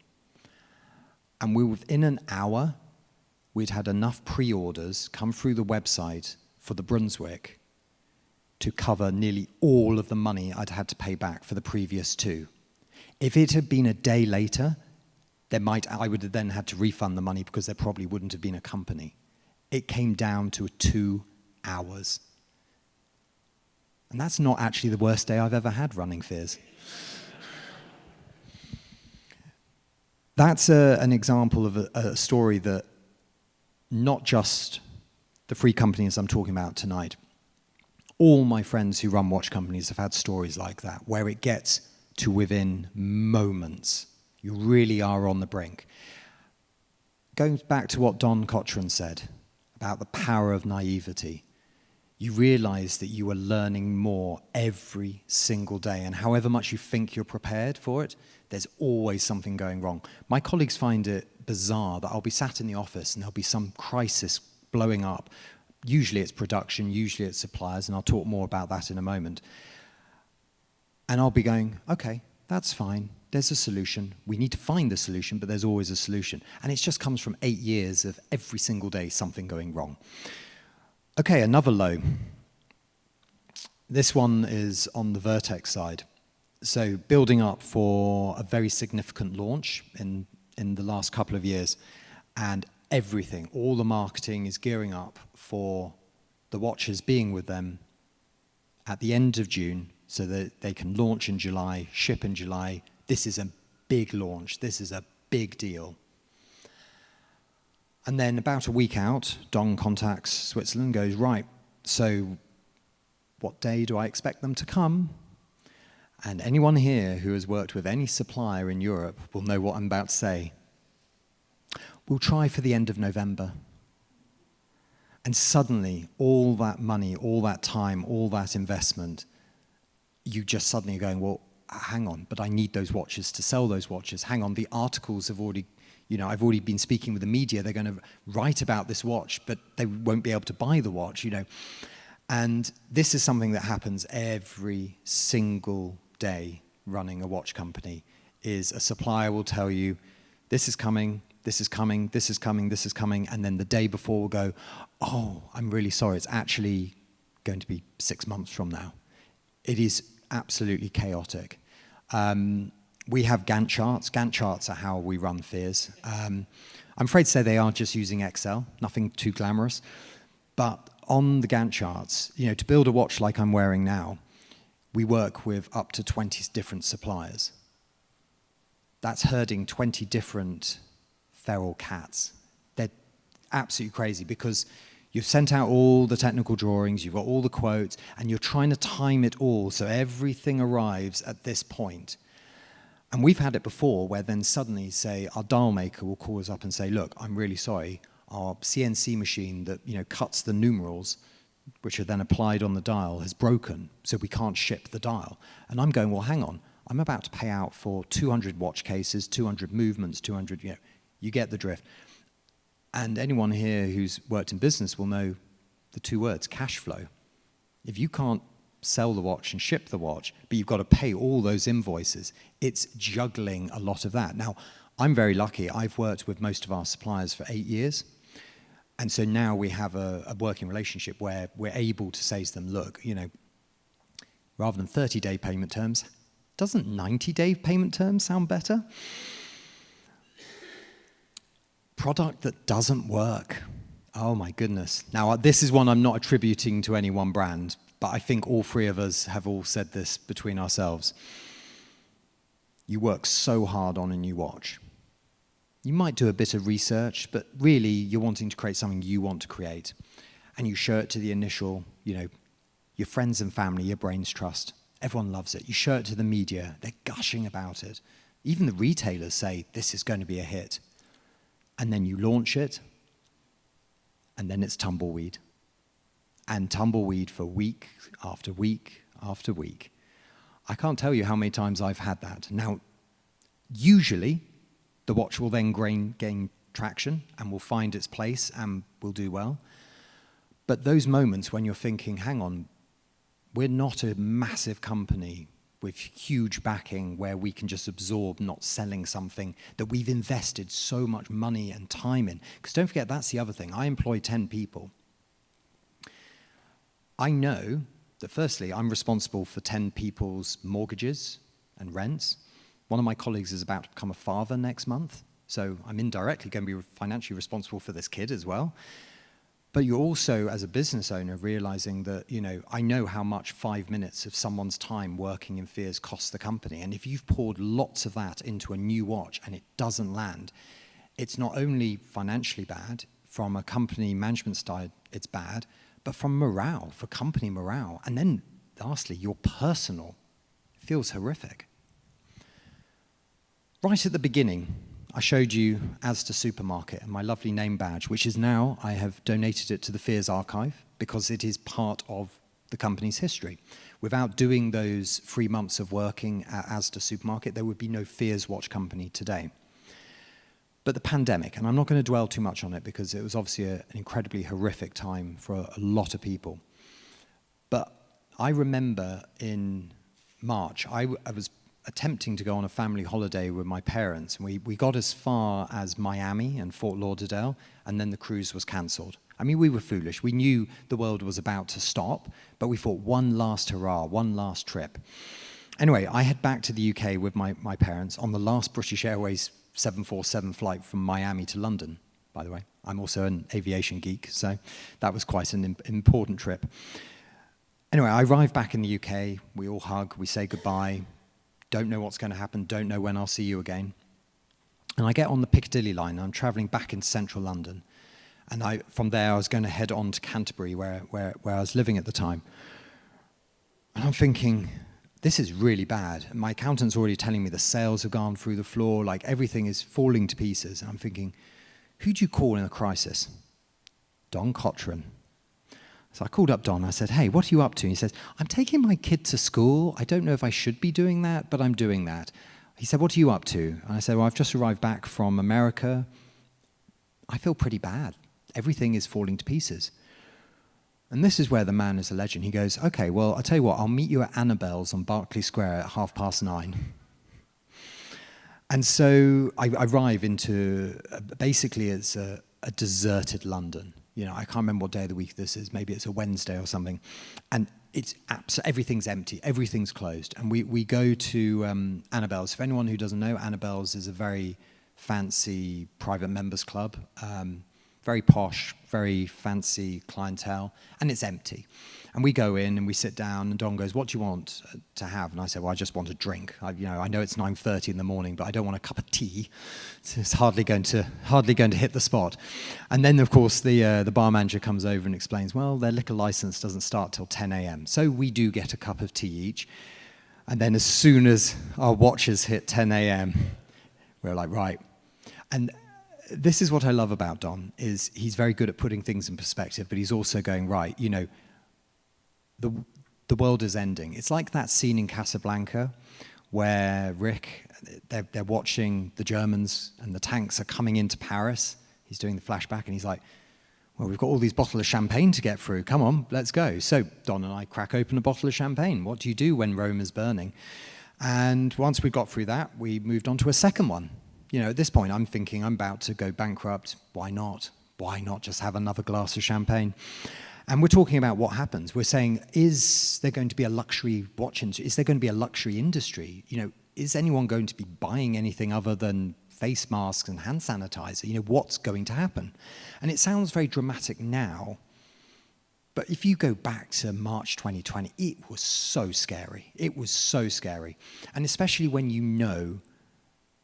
And within an hour, we'd had enough pre-orders come through the website for the Brunswick to cover nearly all of the money I'd had to pay back for the previous 2. If it had been a day later, I would have then had to refund the money because there probably wouldn't have been a company. It came down to 2 hours. And that's not actually the worst day I've ever had running Fears. That's an example of a story that not just the 3 companies I'm talking about tonight, all my friends who run watch companies have had stories like that, where it gets to within moments. You really are on the brink. Going back to what Don Cochran said about the power of naivety, you realize that you are learning more every single day, and however much you think you're prepared for it, there's always something going wrong. My colleagues find it bizarre that I'll be sat in the office and there'll be some crisis blowing up. Usually it's production, usually it's suppliers, and I'll talk more about that in a moment. And I'll be going, okay, that's fine. There's a solution. We need to find the solution, but there's always a solution. And it just comes from 8 years of every single day something going wrong. Okay, another low. This one is on the Vertex side. So building up for a very significant launch in the last couple of years, and everything, all the marketing is gearing up for the watches being with them at the end of June so that they can launch in July, ship in July. This is a big launch. This is a big deal. And then about a week out, Don contacts Switzerland, goes, right, so what day do I expect them to come? And anyone here who has worked with any supplier in Europe will know what I'm about to say. We'll try for the end of November. And suddenly, all that money, all that time, all that investment, you just suddenly are going, well, hang on, but I need those watches to sell those watches. Hang on, the articles have already, I've already been speaking with the media. They're going to write about this watch, but they won't be able to buy the watch, And this is something that happens every single day running a watch company, is a supplier will tell you, this is coming, this is coming, this is coming, this is coming, and then the day before will go, oh, I'm really sorry, it's actually going to be 6 months from now. It is absolutely chaotic. We have Gantt charts. Gantt charts are how we run Fears. I'm afraid to say they are just using Excel, nothing too glamorous. But on the Gantt charts, to build a watch like I'm wearing now, we work with up to 20 different suppliers. That's herding 20 different feral cats. They're absolutely crazy because you've sent out all the technical drawings, you've got all the quotes, and you're trying to time it all so everything arrives at this point. And we've had it before where then suddenly, say, our dial maker will call us up and say, look, I'm really sorry, our CNC machine that cuts the numerals, which are then applied on the dial, has broken, so we can't ship the dial. And I'm going, well, hang on, I'm about to pay out for 200 watch cases, 200 movements, 200, you get the drift. And anyone here who's worked in business will know the two words, cash flow. If you can't sell the watch and ship the watch, but you've got to pay all those invoices, it's juggling a lot of that. Now, I'm very lucky. I've worked with most of our suppliers for 8 years. And so now we have a working relationship where we're able to say to them, look, rather than 30-day payment terms, doesn't 90-day payment terms sound better? Product that doesn't work. Oh my goodness. Now, this is one I'm not attributing to any one brand, but I think all three of us have all said this between ourselves. You work so hard on a new watch. You might do a bit of research, but really you're wanting to create something you want to create. And you show it to the initial, your friends and family, your brains trust. Everyone loves it. You show it to the media. They're gushing about it. Even the retailers say, this is going to be a hit. And then you launch it, and then it's tumbleweed. And tumbleweed for week after week after week. I can't tell you how many times I've had that. Now, usually, the watch will then gain traction and will find its place and will do well. But those moments when you're thinking, hang on, we're not a massive company with huge backing where we can just absorb not selling something that we've invested so much money and time in. Because don't forget, that's the other thing. I employ 10 people. I know that firstly, I'm responsible for 10 people's mortgages and rents. One of my colleagues is about to become a father next month, so I'm indirectly going to be financially responsible for this kid as well. But you're also, as a business owner, realizing that, I know how much 5 minutes of someone's time working in Fears costs the company. And if you've poured lots of that into a new watch and it doesn't land, it's not only financially bad, from a company management side, it's bad, but from morale, for company morale. And then, lastly, your personal feels horrific. Right at the beginning, I showed you Asda Supermarket and my lovely name badge, which is now, I have donated it to the Fears Archive because it is part of the company's history. Without doing those 3 months of working at Asda Supermarket, there would be no Fears watch company today. But the pandemic, and I'm not going to dwell too much on it because it was obviously an incredibly horrific time for a lot of people. But I remember in March, I was attempting to go on a family holiday with my parents, and we got as far as Miami and Fort Lauderdale, and then the cruise was cancelled. I mean, we were foolish. We knew the world was about to stop, but we thought one last hurrah, one last trip. Anyway, I head back to the UK with my parents on the last British Airways 747 flight from Miami to London, by the way. I'm also an aviation geek, so that was quite an important trip. Anyway, I arrive back in the UK, we all hug, we say goodbye, don't know what's going to happen, don't know when I'll see you again. And I get on the Piccadilly line, and I'm travelling back into central London. And from there, I was going to head on to Canterbury, where I was living at the time. And I'm thinking, this is really bad. My accountant's already telling me the sales have gone through the floor, like everything is falling to pieces. And I'm thinking, who do you call in a crisis? Don Cotran. So I called up Don. I said, hey, what are you up to? And he says, I'm taking my kid to school. I don't know if I should be doing that, but I'm doing that. He said, what are you up to? And I said, well, I've just arrived back from America. I feel pretty bad. Everything is falling to pieces. And this is where the man is a legend. He goes, okay, well, I'll tell you what, I'll meet you at Annabelle's on Berkeley Square at 9:30. And so I arrive into, basically it's a deserted London. I can't remember what day of the week this is. Maybe it's a Wednesday or something. And it's everything's empty. Everything's closed. And we go to Annabelle's. For anyone who doesn't know, Annabelle's is a very fancy private members club very posh, very fancy clientele, and it's empty. And we go in and we sit down, and Don goes, "What do you want to have?" And I say, "Well, I just want a drink. I know it's 9:30 in the morning, but I don't want a cup of tea. It's hardly going to hit the spot." And then, of course, the bar manager comes over and explains, "Well, their liquor license doesn't start till 10 a.m. So we do get a cup of tea each. And then as soon as our watches hit 10 a.m., we're like, right." And this is what I love about Don, is he's very good at putting things in perspective, but he's also going, right, the world is ending. It's like that scene in Casablanca where Rick, they're watching the Germans and the tanks are coming into Paris. He's doing the flashback and he's like, "Well, we've got all these bottles of champagne to get through. Come on, let's go." So Don and I crack open a bottle of champagne. What do you do when Rome is burning? And once we got through that, we moved on to a second one. At this point, I'm thinking I'm about to go bankrupt. Why not? Why not just have another glass of champagne? And we're talking about what happens. We're saying, is there going to be a luxury watch industry? Is there going to be a luxury industry? Is anyone going to be buying anything other than face masks and hand sanitizer? What's going to happen? And it sounds very dramatic now, but if you go back to March 2020, it was so scary. It was so scary. And especially when you know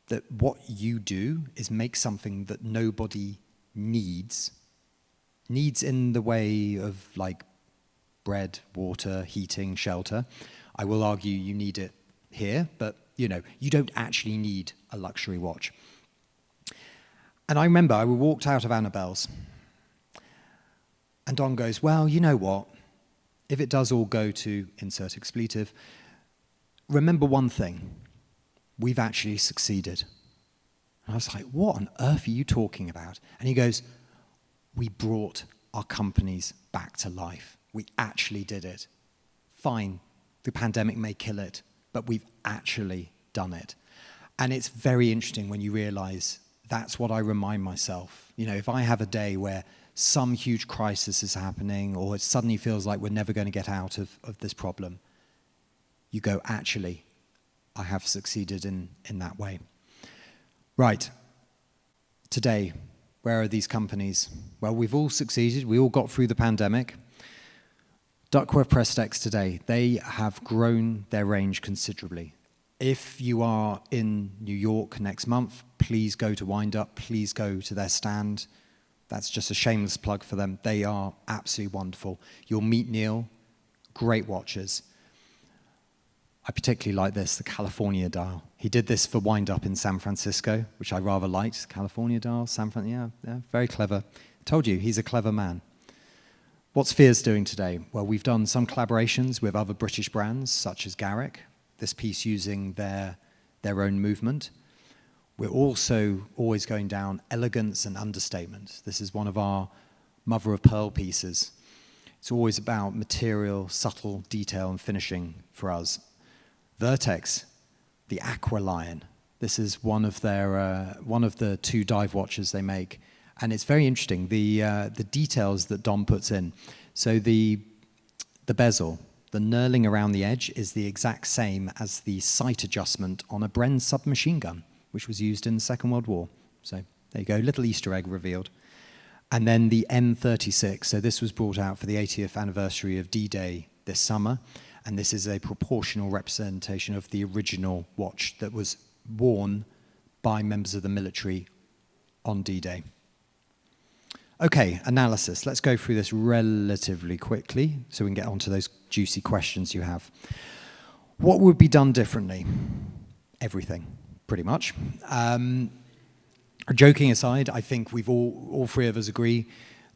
that what you do is make something that nobody needs in the way of like bread, water, heating, shelter. I will argue you need it here, but you don't actually need a luxury watch. And I remember I walked out of Annabelle's and Don goes, "Well, you know what? If it does all go to insert expletive, remember one thing, we've actually succeeded." And I was like, "What on earth are you talking about?" And he goes, "We brought our companies back to life. We actually did it. Fine, the pandemic may kill it, but we've actually done it." And it's very interesting when you realize that's what I remind myself. If I have a day where some huge crisis is happening or it suddenly feels like we're never going to get out of this problem, you go, actually, I have succeeded in that way. Right, today, where are these companies? Well, we've all succeeded. We all got through the pandemic. Duckworth Prestex today, they have grown their range considerably. If you are in New York next month, please go to Wind Up. Please go to their stand. That's just a shameless plug for them. They are absolutely wonderful. You'll meet Neil. Great watches. I particularly like this, the California dial. He did this for Wind Up in San Francisco, which I rather liked. California dial, yeah, very clever. Told you, he's a clever man. What's Fears doing today? Well, we've done some collaborations with other British brands, such as Garrick, this piece using their own movement. We're also always going down elegance and understatement. This is one of our mother of pearl pieces. It's always about material, subtle detail and finishing for us. Vertex, the Aqua Lion. This is one of the two dive watches they make. And it's very interesting, the details that Dom puts in. So the bezel, the knurling around the edge is the exact same as the sight adjustment on a Bren submachine gun, which was used in the Second World War. So there you go, little Easter egg revealed. And then the M36, so this was brought out for the 80th anniversary of D-Day this summer, and this is a proportional representation of the original watch that was worn by members of the military on D-Day. Okay, analysis. Let's go through this relatively quickly so we can get onto those juicy questions you have. What would be done differently? Everything, pretty much. Joking aside, I think we've all three of us agree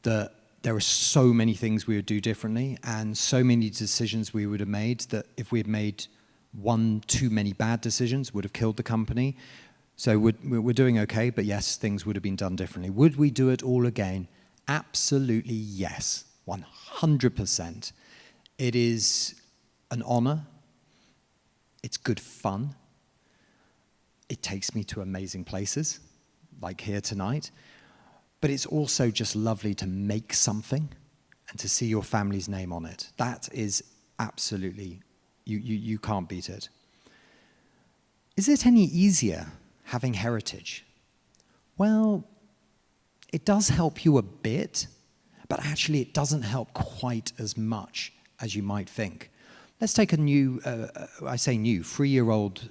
that there are so many things we would do differently and so many decisions we would have made that if we had made one too many bad decisions would have killed the company. So we're doing okay, but yes, things would have been done differently. Would we do it all again? Absolutely yes, 100%. It is an honor. It's good fun. It takes me to amazing places, like here tonight. But it's also just lovely to make something and to see your family's name on it. That is absolutely, you can't beat it. Is it any easier having heritage? Well, it does help you a bit, but actually it doesn't help quite as much as you might think. Let's take a new, I say new, 3-year-old,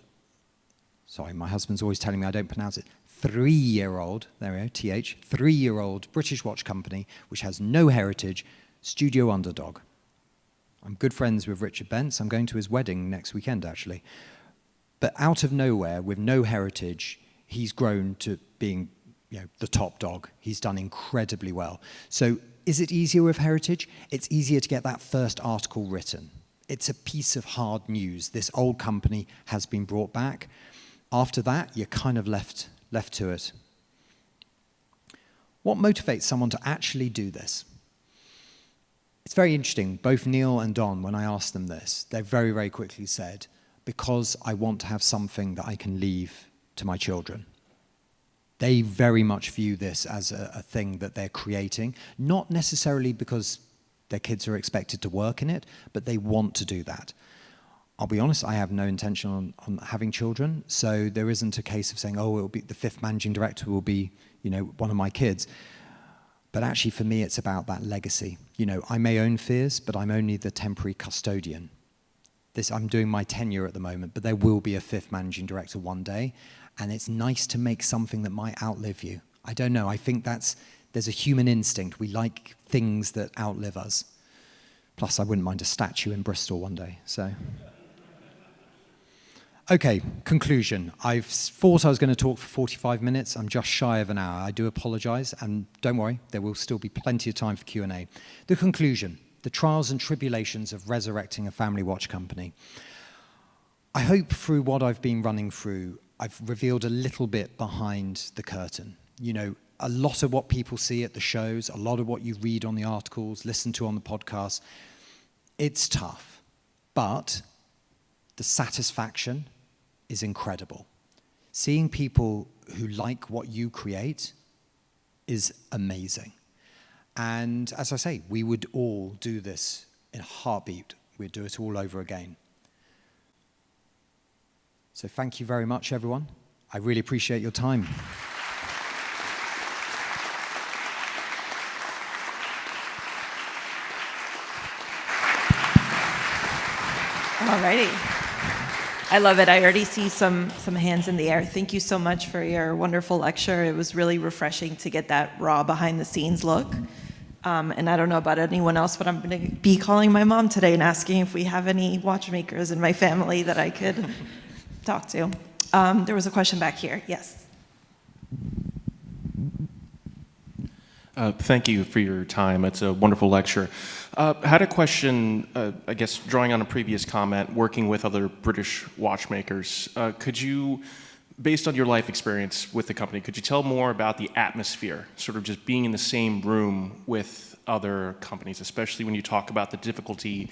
sorry, my husband's always telling me I don't pronounce it, 3-year-old, there we go, TH, 3-year-old British watch company, which has no heritage, Studio Underdog. I'm good friends with Richard Bentz. I'm going to his wedding next weekend, actually. But out of nowhere, with no heritage, he's grown to being, the top dog. He's done incredibly well. So is it easier with heritage? It's easier to get that first article written. It's a piece of hard news. This old company has been brought back. After that, you're kind of left to it. What motivates someone to actually do this? It's very interesting. Both Neil and Don, when I asked them this, they very, very quickly said, because I want to have something that I can leave to my children. They very much view this as a thing that they're creating, not necessarily because their kids are expected to work in it, but they want to do that. I'll be honest, I have no intention on having children, so there isn't a case of saying, oh, it'll be the 5th managing director will be, one of my kids. But actually, for me, it's about that legacy. I may own Fears, but I'm only the temporary custodian. I'm doing my tenure at the moment, but there will be a 5th managing director one day, and it's nice to make something that might outlive you. I don't know, I think there's a human instinct. We like things that outlive us. Plus, I wouldn't mind a statue in Bristol one day, so. Okay, conclusion. I thought I was going to talk for 45 minutes. I'm just shy of an hour. I do apologize, and don't worry, there will still be plenty of time for Q&A. The conclusion, the trials and tribulations of resurrecting a family watch company. I hope through what I've been running through, I've revealed a little bit behind the curtain. A lot of what people see at the shows, a lot of what you read on the articles, listen to on the podcast, it's tough. But the satisfaction is incredible. Seeing people who like what you create is amazing. And as I say, we would all do this in a heartbeat. We'd do it all over again. So thank you very much, everyone. I really appreciate your time. Alrighty. I love it. I already see some hands in the air. Thank you so much for your wonderful lecture. It was really refreshing to get that raw behind the scenes look. And I don't know about anyone else, but I'm going to be calling my mom today and asking if we have any watchmakers in my family that I could talk to. There was a question back here. Yes. Thank you for your time. It's a wonderful lecture. I had a question, I guess, drawing on a previous comment, working with other British watchmakers. Could you, based on your life experience with the company, could you tell more about the atmosphere, sort of just being in the same room with other companies, especially when you talk about the difficulty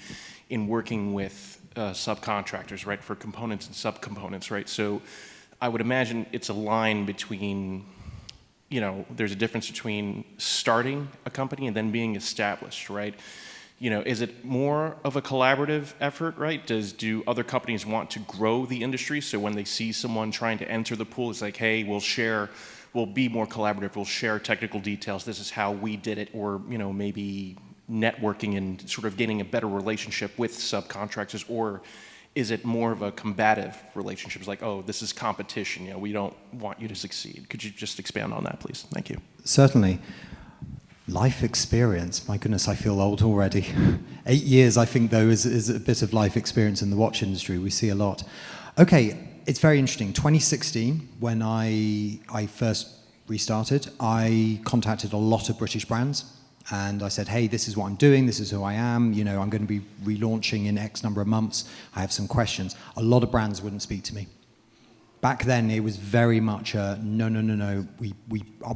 in working with subcontractors, right, for components and subcomponents, right? So I would imagine it's a line between, there's a difference between starting a company and then being established, right? Is it more of a collaborative effort, right? Do other companies want to grow the industry? So when they see someone trying to enter the pool, it's like, hey, we'll be more collaborative, we'll share technical details, this is how we did it, or, maybe networking and sort of getting a better relationship with subcontractors, or is it more of a combative relationship? It's like, oh, this is competition, we don't want you to succeed. Could you just expand on that, please? Thank you. Certainly. Life experience, my goodness, I feel old already. 8 years, I think, though, is a bit of life experience in the watch industry. We see a lot. Okay, it's very interesting. 2016, when I first restarted, I contacted a lot of British brands, and I said, hey, this is what I'm doing, this is who I am, I'm going to be relaunching in X number of months, I have some questions. A lot of brands wouldn't speak to me. Back then, it was very much a, no,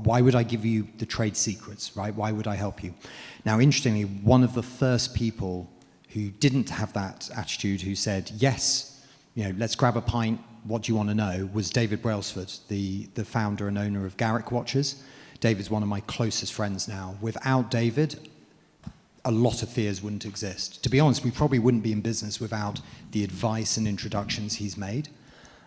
why would I give you the trade secrets, right? Why would I help you? Now, interestingly, one of the first people who didn't have that attitude, who said, yes, let's grab a pint, what do you want to know, was David Brailsford, the founder and owner of Garrick Watches. David's one of my closest friends now. Without David, a lot of Fears wouldn't exist. To be honest, we probably wouldn't be in business without the advice and introductions he's made.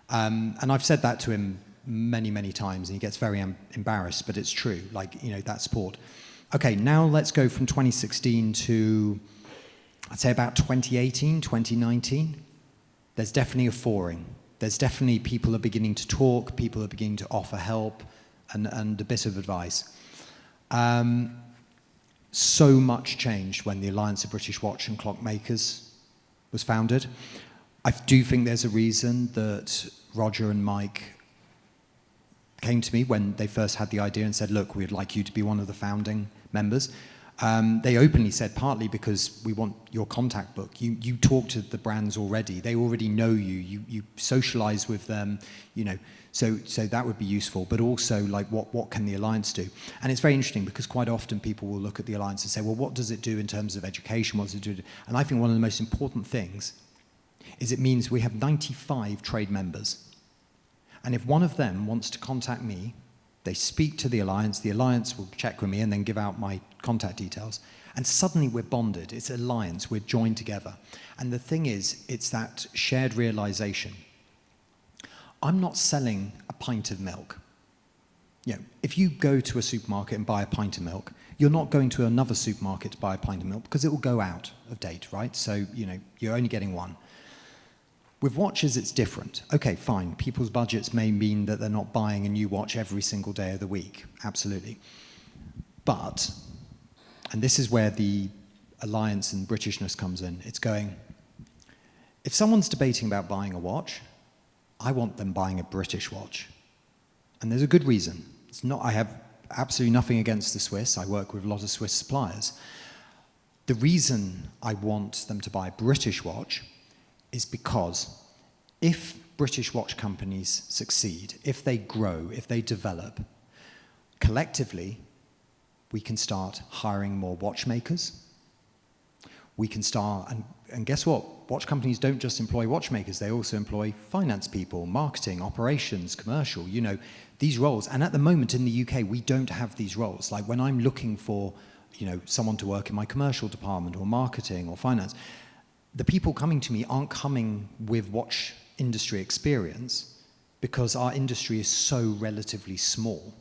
And I've said that to him many, many times, and he gets very embarrassed, but it's true, like, that support. Okay, now let's go from 2016 to, I'd say about 2018, 2019. There's definitely a thawing. There's definitely people are beginning to talk, people are beginning to offer help and a bit of advice. So much changed when the Alliance of British Watch and Clockmakers was founded. I do think there's a reason that Roger and Mike came to me when they first had the idea and said, look, we'd like you to be one of the founding members. They openly said, partly because we want your contact book. You talk to the brands already. They already know you. You socialize with them, So that would be useful, but also, like, what can the Alliance do? And it's very interesting because quite often people will look at the Alliance and say, well, what does it do in terms of education? What does it do? And I think one of the most important things is it means we have 95 trade members. And if one of them wants to contact me, they speak to the Alliance will check with me and then give out my contact details. And suddenly we're bonded. It's an alliance, we're joined together. And the thing is, it's that shared realization. I'm not selling a pint of milk. If you go to a supermarket and buy a pint of milk, you're not going to another supermarket to buy a pint of milk because it will go out of date, right? So, you're only getting one. With watches, it's different. Okay, fine. People's budgets may mean that they're not buying a new watch every single day of the week. Absolutely. But, and this is where the alliance and Britishness comes in, it's going, if someone's debating about buying a watch, I want them buying a British watch. And there's a good reason. I have absolutely nothing against the Swiss. I work with a lot of Swiss suppliers. The reason I want them to buy a British watch is because if British watch companies succeed, if they grow, if they develop, collectively, we can start hiring more watchmakers. We can start, and guess what? Watch companies don't just employ watchmakers, they also employ finance people, marketing, operations, commercial, these roles. And at the moment in the UK, we don't have these roles. Like when I'm looking for, someone to work in my commercial department or marketing or finance, the people coming to me aren't coming with watch industry experience because our industry is so relatively small.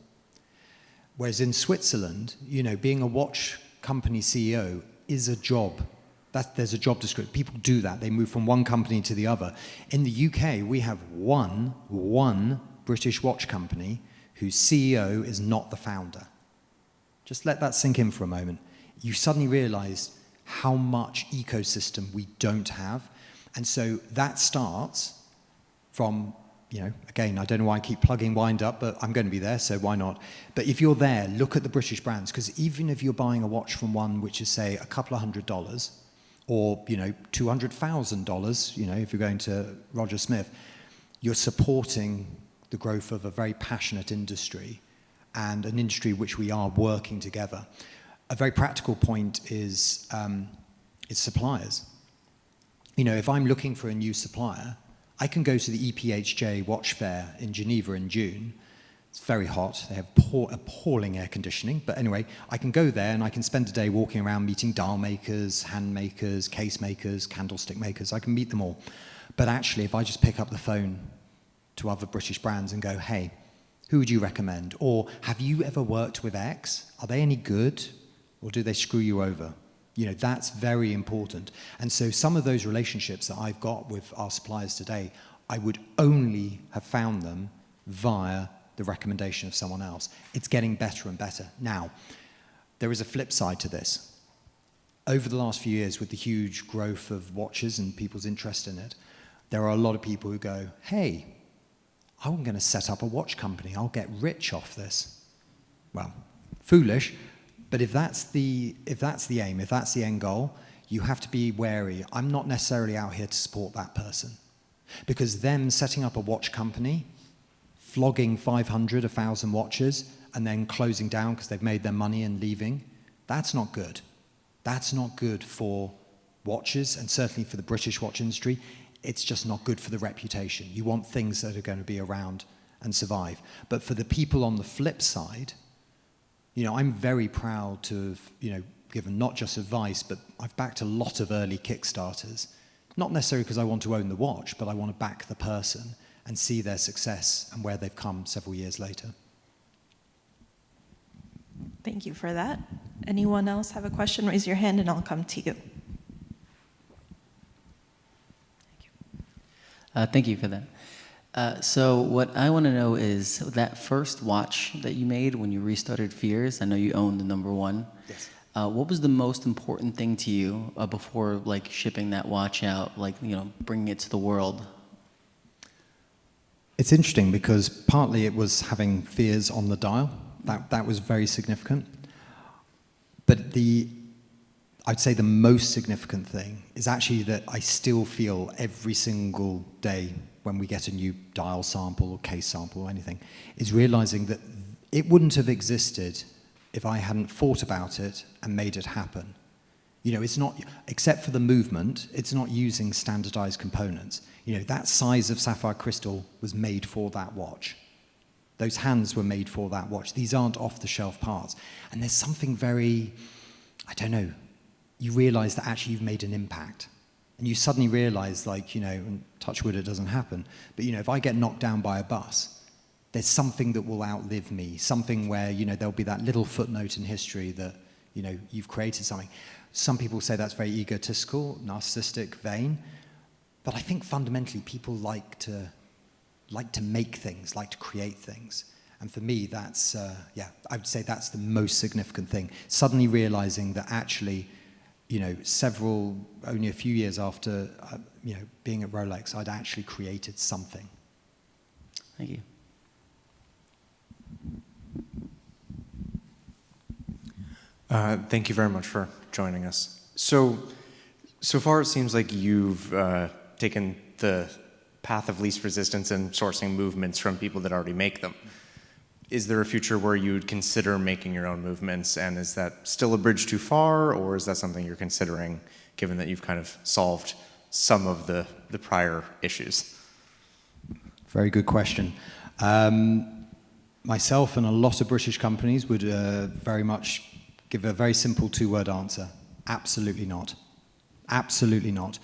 Whereas in Switzerland, being a watch company CEO is a job. There's a job description. People do that. They move from one company to the other. In the UK, we have one British watch company whose CEO is not the founder. Just let that sink in for a moment. You suddenly realize how much ecosystem we don't have. And so that starts from, again, I don't know why I keep plugging Wind Up, but I'm going to be there, so why not? But if you're there, look at the British brands, because even if you're buying a watch from one which is, say, a couple of $100, or, $200,000, if you're going to Roger Smith, you're supporting the growth of a very passionate industry and an industry which we are working together. A very practical point is suppliers. If I'm looking for a new supplier, I can go to the EPHJ watch fair in Geneva in June. It's very hot. They have appalling air conditioning. But anyway, I can go there and I can spend a day walking around meeting dial makers, hand makers, case makers, candlestick makers. I can meet them all. But actually, if I just pick up the phone to other British brands and go, hey, who would you recommend? Or have you ever worked with X? Are they any good? Or do they screw you over? That's very important. And so some of those relationships that I've got with our suppliers today, I would only have found them via the recommendation of someone else. It's getting better and better. Now, there is a flip side to this. Over the last few years, with the huge growth of watches and people's interest in it, there are a lot of people who go, hey, I'm going to set up a watch company. I'll get rich off this. Well, foolish. But if that's the aim, if that's the end goal, you have to be wary. I'm not necessarily out here to support that person. Because them setting up a watch company, flogging 500, 1,000 watches, and then closing down because they've made their money and leaving, that's not good. That's not good for watches, and certainly for the British watch industry. It's just not good for the reputation. You want things that are going to be around and survive. But for the people on the flip side, I'm very proud to have, given not just advice, but I've backed a lot of early Kickstarters. Not necessarily because I want to own the watch, but I want to back the person. and see their success and where they've come several years later. Thank you for that. Anyone else have a question? Raise your hand and I'll come to you. Thank you for that. So what I want to know is that first watch that you made when you restarted Fears, I know you own the number one. Yes. What was the most important thing to you before like shipping that watch out, like, you know, bringing it to the world? It's interesting because partly it was having Fears on the dial. That was very significant. But I'd say the most significant thing is actually that I still feel every single day when we get a new dial sample or case sample or anything, is realizing that it wouldn't have existed if I hadn't thought about it and made it happen. You know, it's not, except for the movement, it's not using standardized components. You know, that size of sapphire crystal was made for that watch. Those hands were made for that watch. These aren't off-the-shelf parts. And there's something very, I don't know, you realize that actually you've made an impact. And you suddenly realize, like, you know, and touch wood, it doesn't happen, but, you know, if I get knocked down by a bus, there's something that will outlive me, something where, you know, there'll be that little footnote in history that, you know, you've created something. Some people say that's very egotistical, narcissistic, vain, but I think fundamentally people like to make things, like to create things. And for me, that's, I would say that's the most significant thing. Suddenly realizing that actually, you know, only a few years after, you know, being at Rolex, I'd actually created something. Thank you. Thank you very much for joining us. So far it seems like you've taken the path of least resistance and sourcing movements from people that already make them. Is there a future where you would consider making your own movements, and is that still a bridge too far, or is that something you're considering, given that you've kind of solved some of the prior issues? Very good question. Myself and a lot of British companies would very much give a very simple two-word answer. Absolutely not. Absolutely not.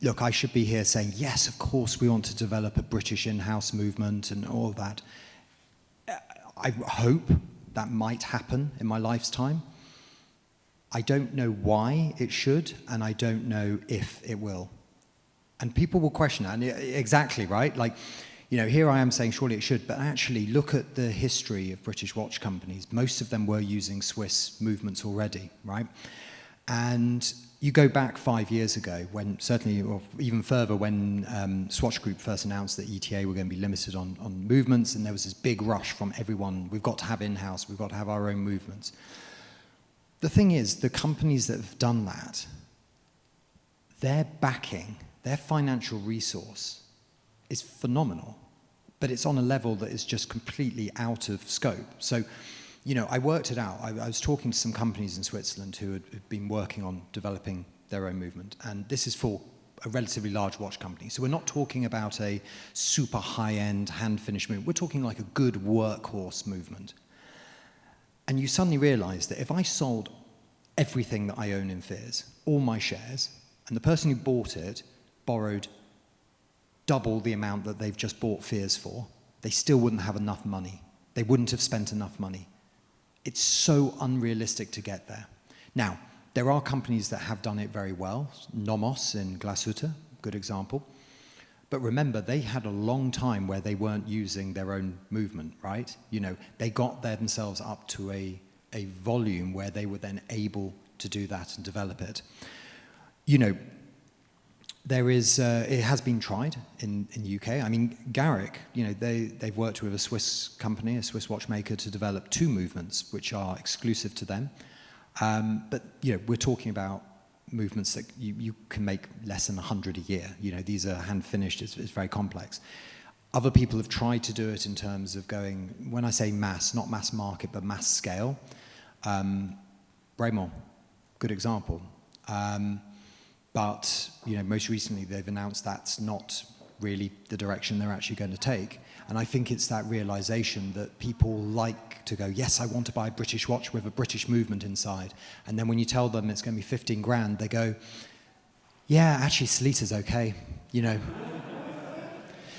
Look, I should be here saying, yes, of course we want to develop a British in-house movement and all of that. I hope that might happen in my lifetime. I don't know why it should, and I don't know if it will. And people will question that, and exactly, right? Like, you know, here I am saying surely it should, but actually look at the history of British watch companies. Most of them were using Swiss movements already, right? And you go back 5 years ago, when certainly, or even further, when Swatch Group first announced that ETA were going to be limited on movements, and there was this big rush from everyone, we've got to have in-house, we've got to have our own movements. The thing is, the companies that have done that, their backing, their financial resource is phenomenal, but it's on a level that is just completely out of scope. So, you know, I worked it out. I was talking to some companies in Switzerland who had been working on developing their own movement, and this is for a relatively large watch company. So we're not talking about a super high-end hand-finished movement. We're talking like a good workhorse movement. And you suddenly realize that if I sold everything that I own in Fears, all my shares, and the person who bought it borrowed double the amount that they've just bought Fears for, they still wouldn't have enough money. They wouldn't have spent enough money. It's so unrealistic to get there. Now, there are companies that have done it very well. Nomos in Glashütte, good example. But remember, they had a long time where they weren't using their own movement, right? You know, they got themselves up to a volume where they were then able to do that and develop it. You know, there is, it has been tried in the UK. I mean, Garrick, you know, they've worked with a Swiss company, a Swiss watchmaker, to develop two movements which are exclusive to them. But, you know, we're talking about movements that you can make less than 100 a year. You know, these are hand-finished, it's very complex. Other people have tried to do it in terms of going, when I say mass, not mass market, but mass scale. Bremont, good example. But, you know, most recently they've announced that's not really the direction they're actually going to take. And I think it's that realization that people like to go, yes, I want to buy a British watch with a British movement inside. And then when you tell them it's going to be 15 grand, they go, yeah, actually, Selita's okay, you know.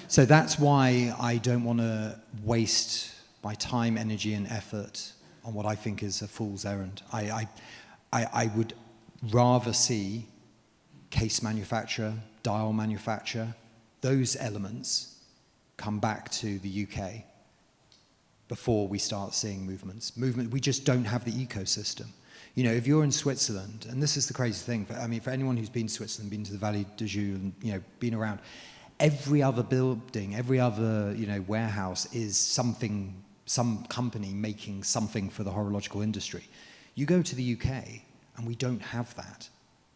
So that's why I don't want to waste my time, energy, and effort on what I think is a fool's errand. I would rather see case manufacture, dial manufacture, those elements come back to the UK before we start seeing movements. We just don't have the ecosystem. You know, if you're in Switzerland, and this is the crazy thing, for anyone who's been to Switzerland, been to the Valley du Joux, and, you know, been around, every other building, every other, you know, warehouse is something, some company making something for the horological industry. You go to the UK, and we don't have that.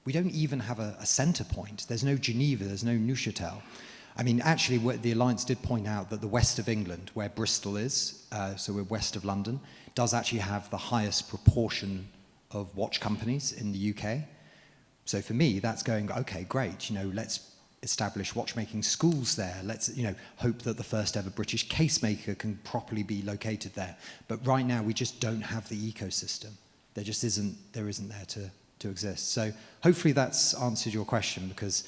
We don't even have a center point. There's no Geneva, there's no Neuchâtel. I mean, actually, the Alliance did point out that the west of England, where Bristol is, so we're west of London, does actually have the highest proportion of watch companies in the UK. So for me, that's going, okay, great, you know, let's establish watchmaking schools there. Let's, you know, hope that the first ever British casemaker can properly be located there. But right now, we just don't have the ecosystem. There just isn't there to exist. So hopefully that's answered your question, because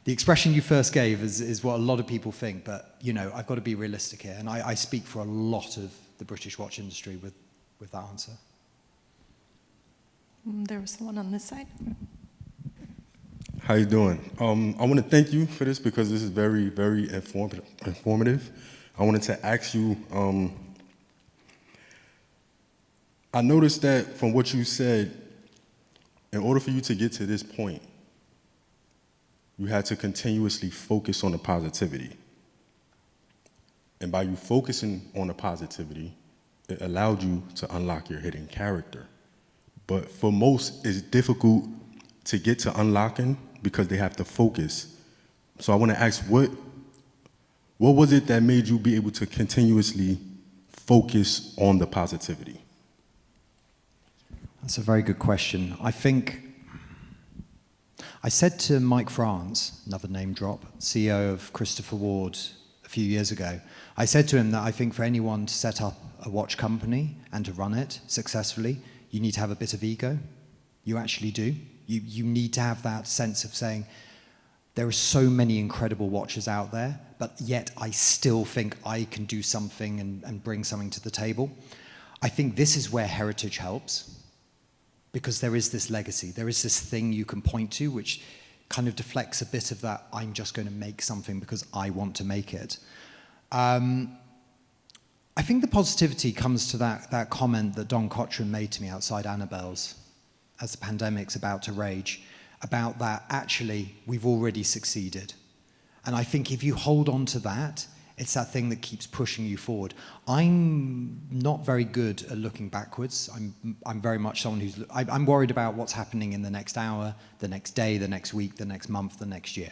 the expression you first gave is what a lot of people think, but, you know, I've got to be realistic here, and I speak for a lot of the British watch industry with that answer. There was someone on this side. How you doing? I want to thank you for this because this is very, very informative. I wanted to ask you, I noticed that from what you said, in order for you to get to this point, you had to continuously focus on the positivity. And by you focusing on the positivity, it allowed you to unlock your hidden character. But for most, it's difficult to get to unlocking because they have to focus. So I want to ask, what was it that made you be able to continuously focus on the positivity? That's a very good question. I think I said to Mike France, another name drop, CEO of Christopher Ward, a few years ago, I said to him that I think for anyone to set up a watch company and to run it successfully, you need to have a bit of ego. You actually do. You need to have that sense of saying, there are so many incredible watches out there, but yet I still think I can do something and bring something to the table. I think this is where heritage helps, because there is this legacy. There is this thing you can point to which kind of deflects a bit of that, I'm just going to make something because I want to make it. I think the positivity comes to that comment that Don Cochran made to me outside Annabelle's as the pandemic's about to rage, about that actually we've already succeeded. And I think if you hold on to that, it's that thing that keeps pushing you forward. I'm not very good at looking backwards. I'm very much someone I'm worried about what's happening in the next hour, the next day, the next week, the next month, the next year.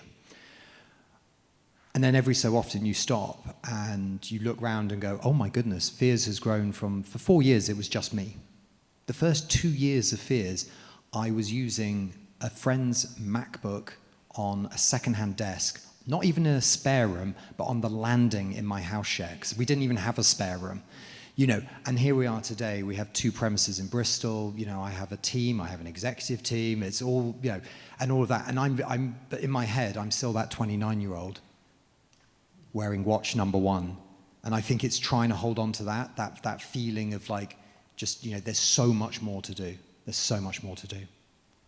And then every so often you stop and you look around and go, oh my goodness, Fears has grown for 4 years, it was just me. The first 2 years of Fears, I was using a friend's MacBook on a secondhand desk, not even in a spare room, but on the landing in my house share, because we didn't even have a spare room. You know, and here we are today, we have 2 premises in Bristol, you know, I have a team, I have an executive team, it's all, you know, and all of that. And but in my head, I'm still that 29-year-old wearing watch number 1. And I think it's trying to hold on to that feeling of like, just, you know, there's so much more to do. There's so much more to do.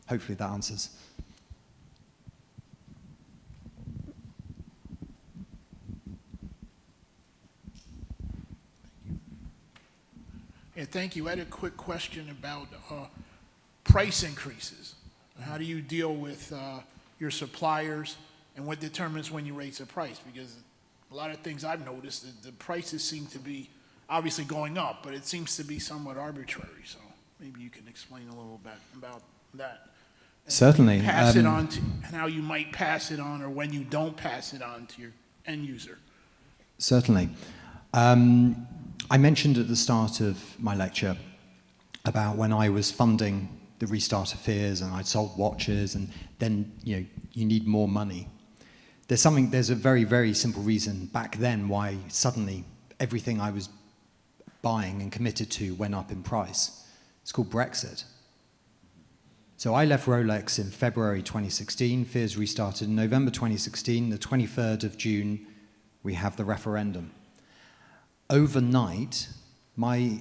Hopefully that answers. Yeah, thank you. I had a quick question about price increases. How do you deal with your suppliers, and what determines when you raise the price? Because a lot of things I've noticed, the prices seem to be obviously going up, but it seems to be somewhat arbitrary. So maybe you can explain a little bit about that. And Certainly. Pass it on to, and how you might pass it on, or when you don't pass it on to your end user. Certainly. I mentioned at the start of my lecture about when I was funding the restart of Fears and I'd sold watches, and then, you know, you need more money. There's a very, very simple reason back then why suddenly everything I was buying and committed to went up in price. It's called Brexit. So I left Rolex in February 2016, Fears restarted in November 2016, the 23rd of June, we have the referendum. Overnight, my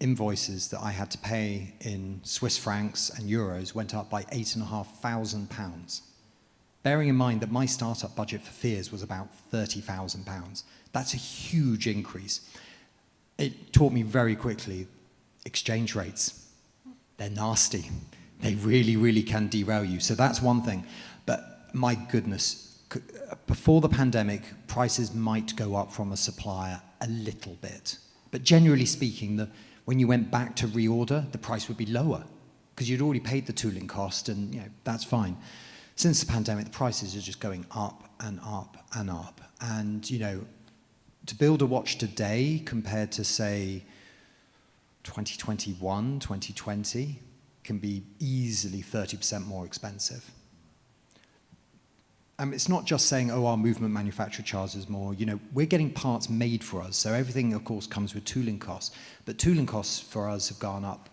invoices that I had to pay in Swiss francs and euros went up by £8,500. Bearing in mind that my startup budget for Fears was about £30,000. That's a huge increase. It taught me very quickly, exchange rates, they're nasty. They really, really can derail you. So that's one thing. But my goodness, before the pandemic, prices might go up from a supplier a little bit. But generally speaking, when you went back to reorder, the price would be lower because you'd already paid the tooling cost, and that's fine. Since the pandemic, the prices are just going up and up and up. And to build a watch today compared to, say, 2021, 2020, can be easily 30% more expensive. It's not just saying, our movement manufacturer charges more. We're getting parts made for us, so everything, of course, comes with tooling costs. But tooling costs for us have gone up.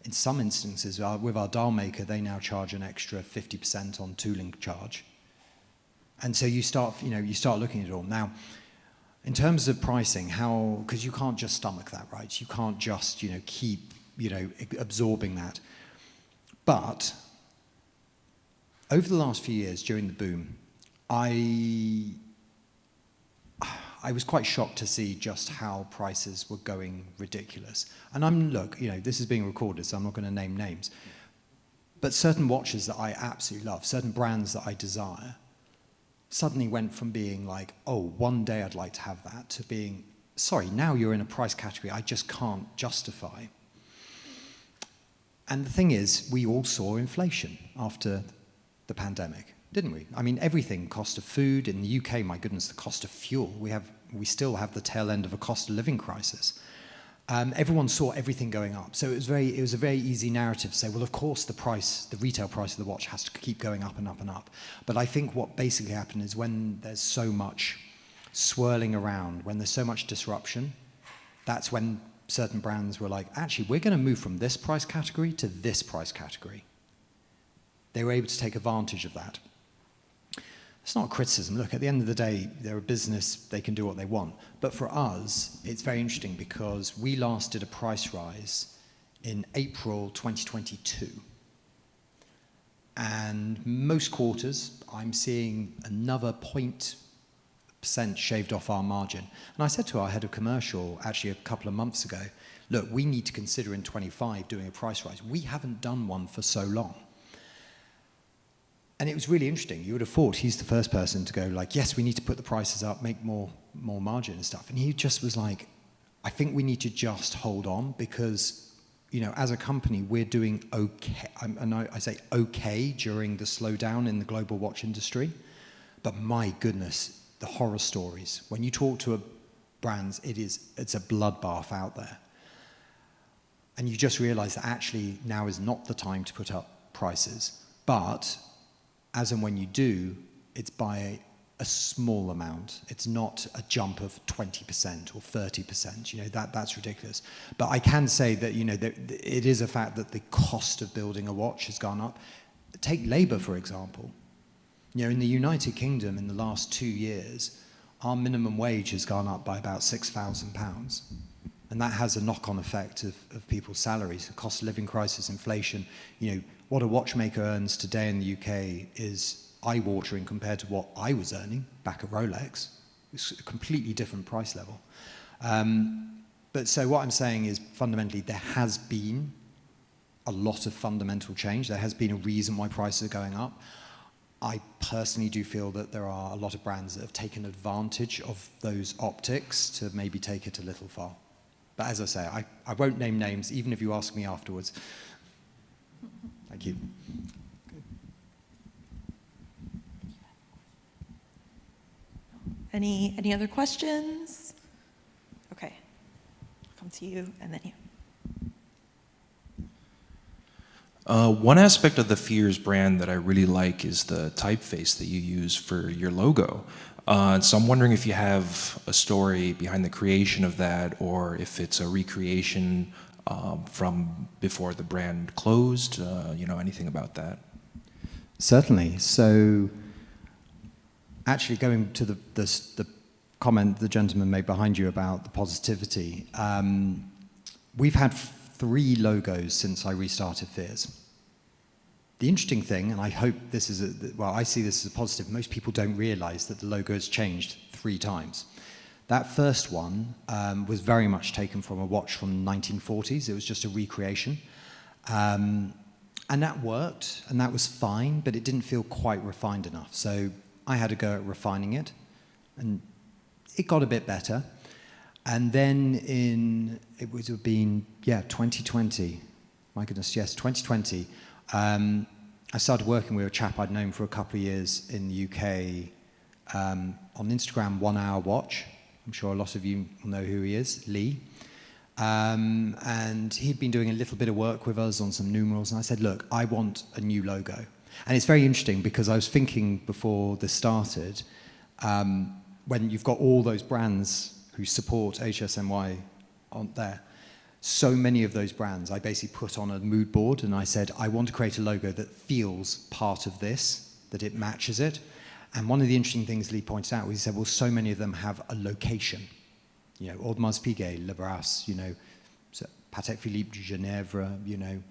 In some instances, with our dial maker, they now charge an extra 50% on tooling charge. And so you start looking at it all. Now, in terms of pricing, because you can't just stomach that, right? You can't just, keep, absorbing that. But over the last few years during the boom, I was quite shocked to see just how prices were going ridiculous. And look, this is being recorded, so I'm not going to name names. But certain watches that I absolutely love, certain brands that I desire, suddenly went from being like, one day I'd like to have that, to being, sorry, now you're in a price category I just can't justify. And the thing is, we all saw inflation after the pandemic, didn't we? Everything, cost of food. In the UK, my goodness, the cost of fuel. We still have the tail end of a cost of living crisis. Everyone saw everything going up. So it was a very easy narrative to say, well, of course, the retail price of the watch has to keep going up and up and up. But I think what basically happened is when there's so much swirling around, when there's so much disruption, that's when certain brands were like, actually, we're going to move from this price category to this price category. They were able to take advantage of that. It's not a criticism. Look, at the end of the day, they're a business, they can do what they want. But for us, it's very interesting because we last did a price rise in April 2022. And most quarters, I'm seeing another 0.% shaved off our margin. And I said to our head of commercial, actually a couple of months ago, look, we need to consider in 25 doing a price rise. We haven't done one for so long. And it was really interesting. You would have thought he's the first person to go like, yes, we need to put the prices up, make more margin and stuff. And he just was like, I think we need to just hold on because, as a company, we're doing okay. And I say okay during the slowdown in the global watch industry. But my goodness, the horror stories. When you talk to brands, it's a bloodbath out there. And you just realize that actually now is not the time to put up prices. But as and when you do, it's by a small amount. It's not a jump of 20% or 30%. That's ridiculous. But I can say that it is a fact that the cost of building a watch has gone up. Take labor, for example. In the United Kingdom in the last 2 years, our minimum wage has gone up by about £6,000. And that has a knock-on effect of people's salaries, the cost of living crisis, inflation. What a watchmaker earns today in the UK is eye-watering compared to what I was earning back at Rolex. It's a completely different price level. But so what I'm saying is fundamentally there has been a lot of fundamental change. There has been a reason why prices are going up. I personally do feel that there are a lot of brands that have taken advantage of those optics to maybe take it a little far. But as I say, I won't name names, even if you ask me afterwards. Thank you. Any other questions? Okay, I'll come to you and then you. One aspect of the Fears brand that I really like is the typeface that you use for your logo. So I'm wondering if you have a story behind the creation of that, or if it's a recreation from before the brand closed, anything about that. Certainly. So actually going to the comment the gentleman made behind you about the positivity. We've had 3 logos since I restarted Fears. The interesting thing, and I hope this is, I see this as a positive, most people don't realize that the logo has changed 3 times. That first one was very much taken from a watch from the 1940s. It was just a recreation. And that worked, and that was fine, but it didn't feel quite refined enough. So I had to go at refining it, and it got a bit better. And then it would have been, 2020. My goodness, yes, 2020. I started working with a chap I'd known for a couple of years in the UK on Instagram, 1 Hour Watch. I'm sure a lot of you will know who he is, Lee. And he'd been doing a little bit of work with us on some numerals, and I said, look, I want a new logo. And it's very interesting because I was thinking before this started, when you've got all those brands who support HSNY on there, so many of those brands I basically put on a mood board, and I said, I want to create a logo that feels part of this, that it matches it. And one of the interesting things Lee pointed out was he said, well, so many of them have a location. You know, Audemars Piguet, Le Bras, you know, Patek Philippe du Genèvre, you know,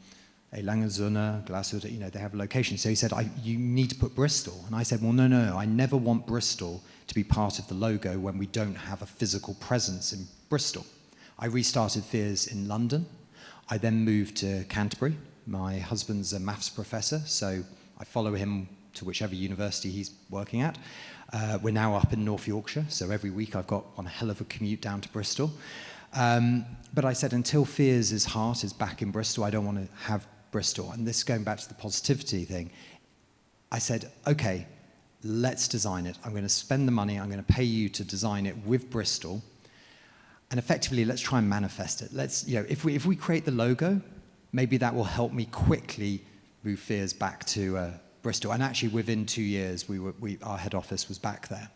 Lange-Zunner, Glashütte, you know, they have a location. So he said, you need to put Bristol. And I said, well, no, I never want Bristol to be part of the logo when we don't have a physical presence in Bristol. I restarted Fears in London. I then moved to Canterbury. My husband's a maths professor, so I follow him to whichever university he's working at. We're now up in North Yorkshire, so every week I've got one hell of a commute down to Bristol. But I said, until Fears' heart is back in Bristol, I don't want to have Bristol. And this, going back to the positivity thing, I said, okay, let's design it. I'm going to spend the money, I'm going to pay you to design it with Bristol, and effectively, let's try and manifest it. Let's, you know, if we create the logo, maybe that will help me quickly move Fears back to Bristol. And actually, within 2 years, our head office was back there.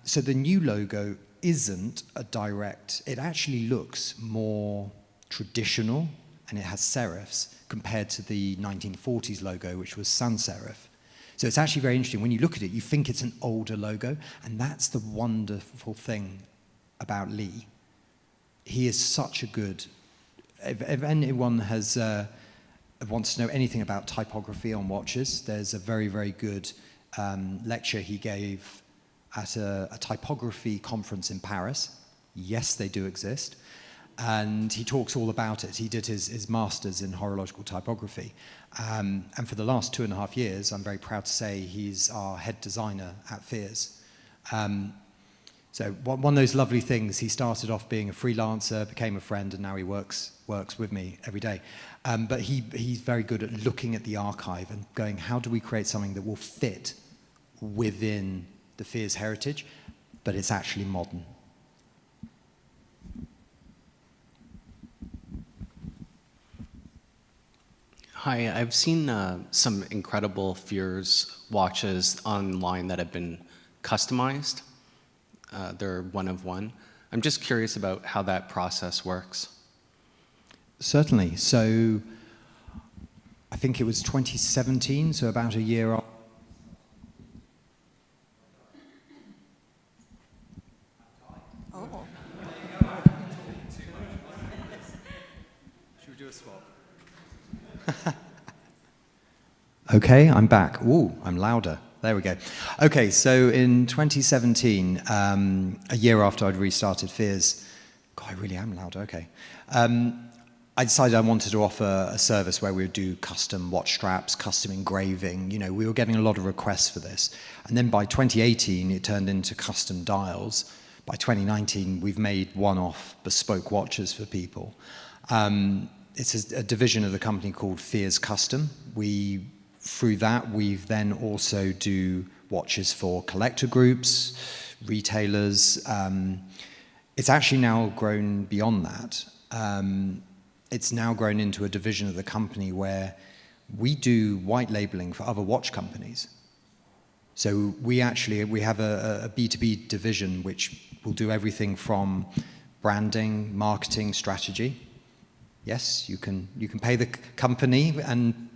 So the new logo isn't a direct. It actually looks more traditional, and it has serifs compared to the 1940s logo, which was sans serif. So it's actually very interesting. When you look at it, you think it's an older logo, and that's the wonderful thing about Lee. He is such a good, if anyone wants to know anything about typography on watches, there's a very, very good lecture he gave at a typography conference in Paris. Yes, they do exist. And he talks all about it. He did his master's in horological typography. And for the last 2.5 years, I'm very proud to say he's our head designer at Fears. So one of those lovely things, he started off being a freelancer, became a friend, and now he works with me every day. But he's very good at looking at the archive and going, how do we create something that will fit within the Fears heritage, but it's actually modern? Hi, I've seen some incredible Fears watches online that have been customized. They're one of one. I'm just curious about how that process works. Certainly. So I think it was 2017, so about a year off. Oh. Should we do a swap? Okay, I'm back. Ooh, I'm louder. There we go. Okay, so in 2017, a year after I'd restarted Fears, God, I really am loud, okay. I decided I wanted to offer a service where we would do custom watch straps, custom engraving. You know, we were getting a lot of requests for this. And then by 2018, it turned into custom dials. By 2019, we've made one-off bespoke watches for people. It's a division of the company called Fears Custom. Through that, we then also do watches for collector groups, retailers. It's actually now grown beyond that. It's now grown into a division of the company where we do white labeling for other watch companies. So we have a B2B division which will do everything from branding, marketing, strategy. Yes, you can pay the company, and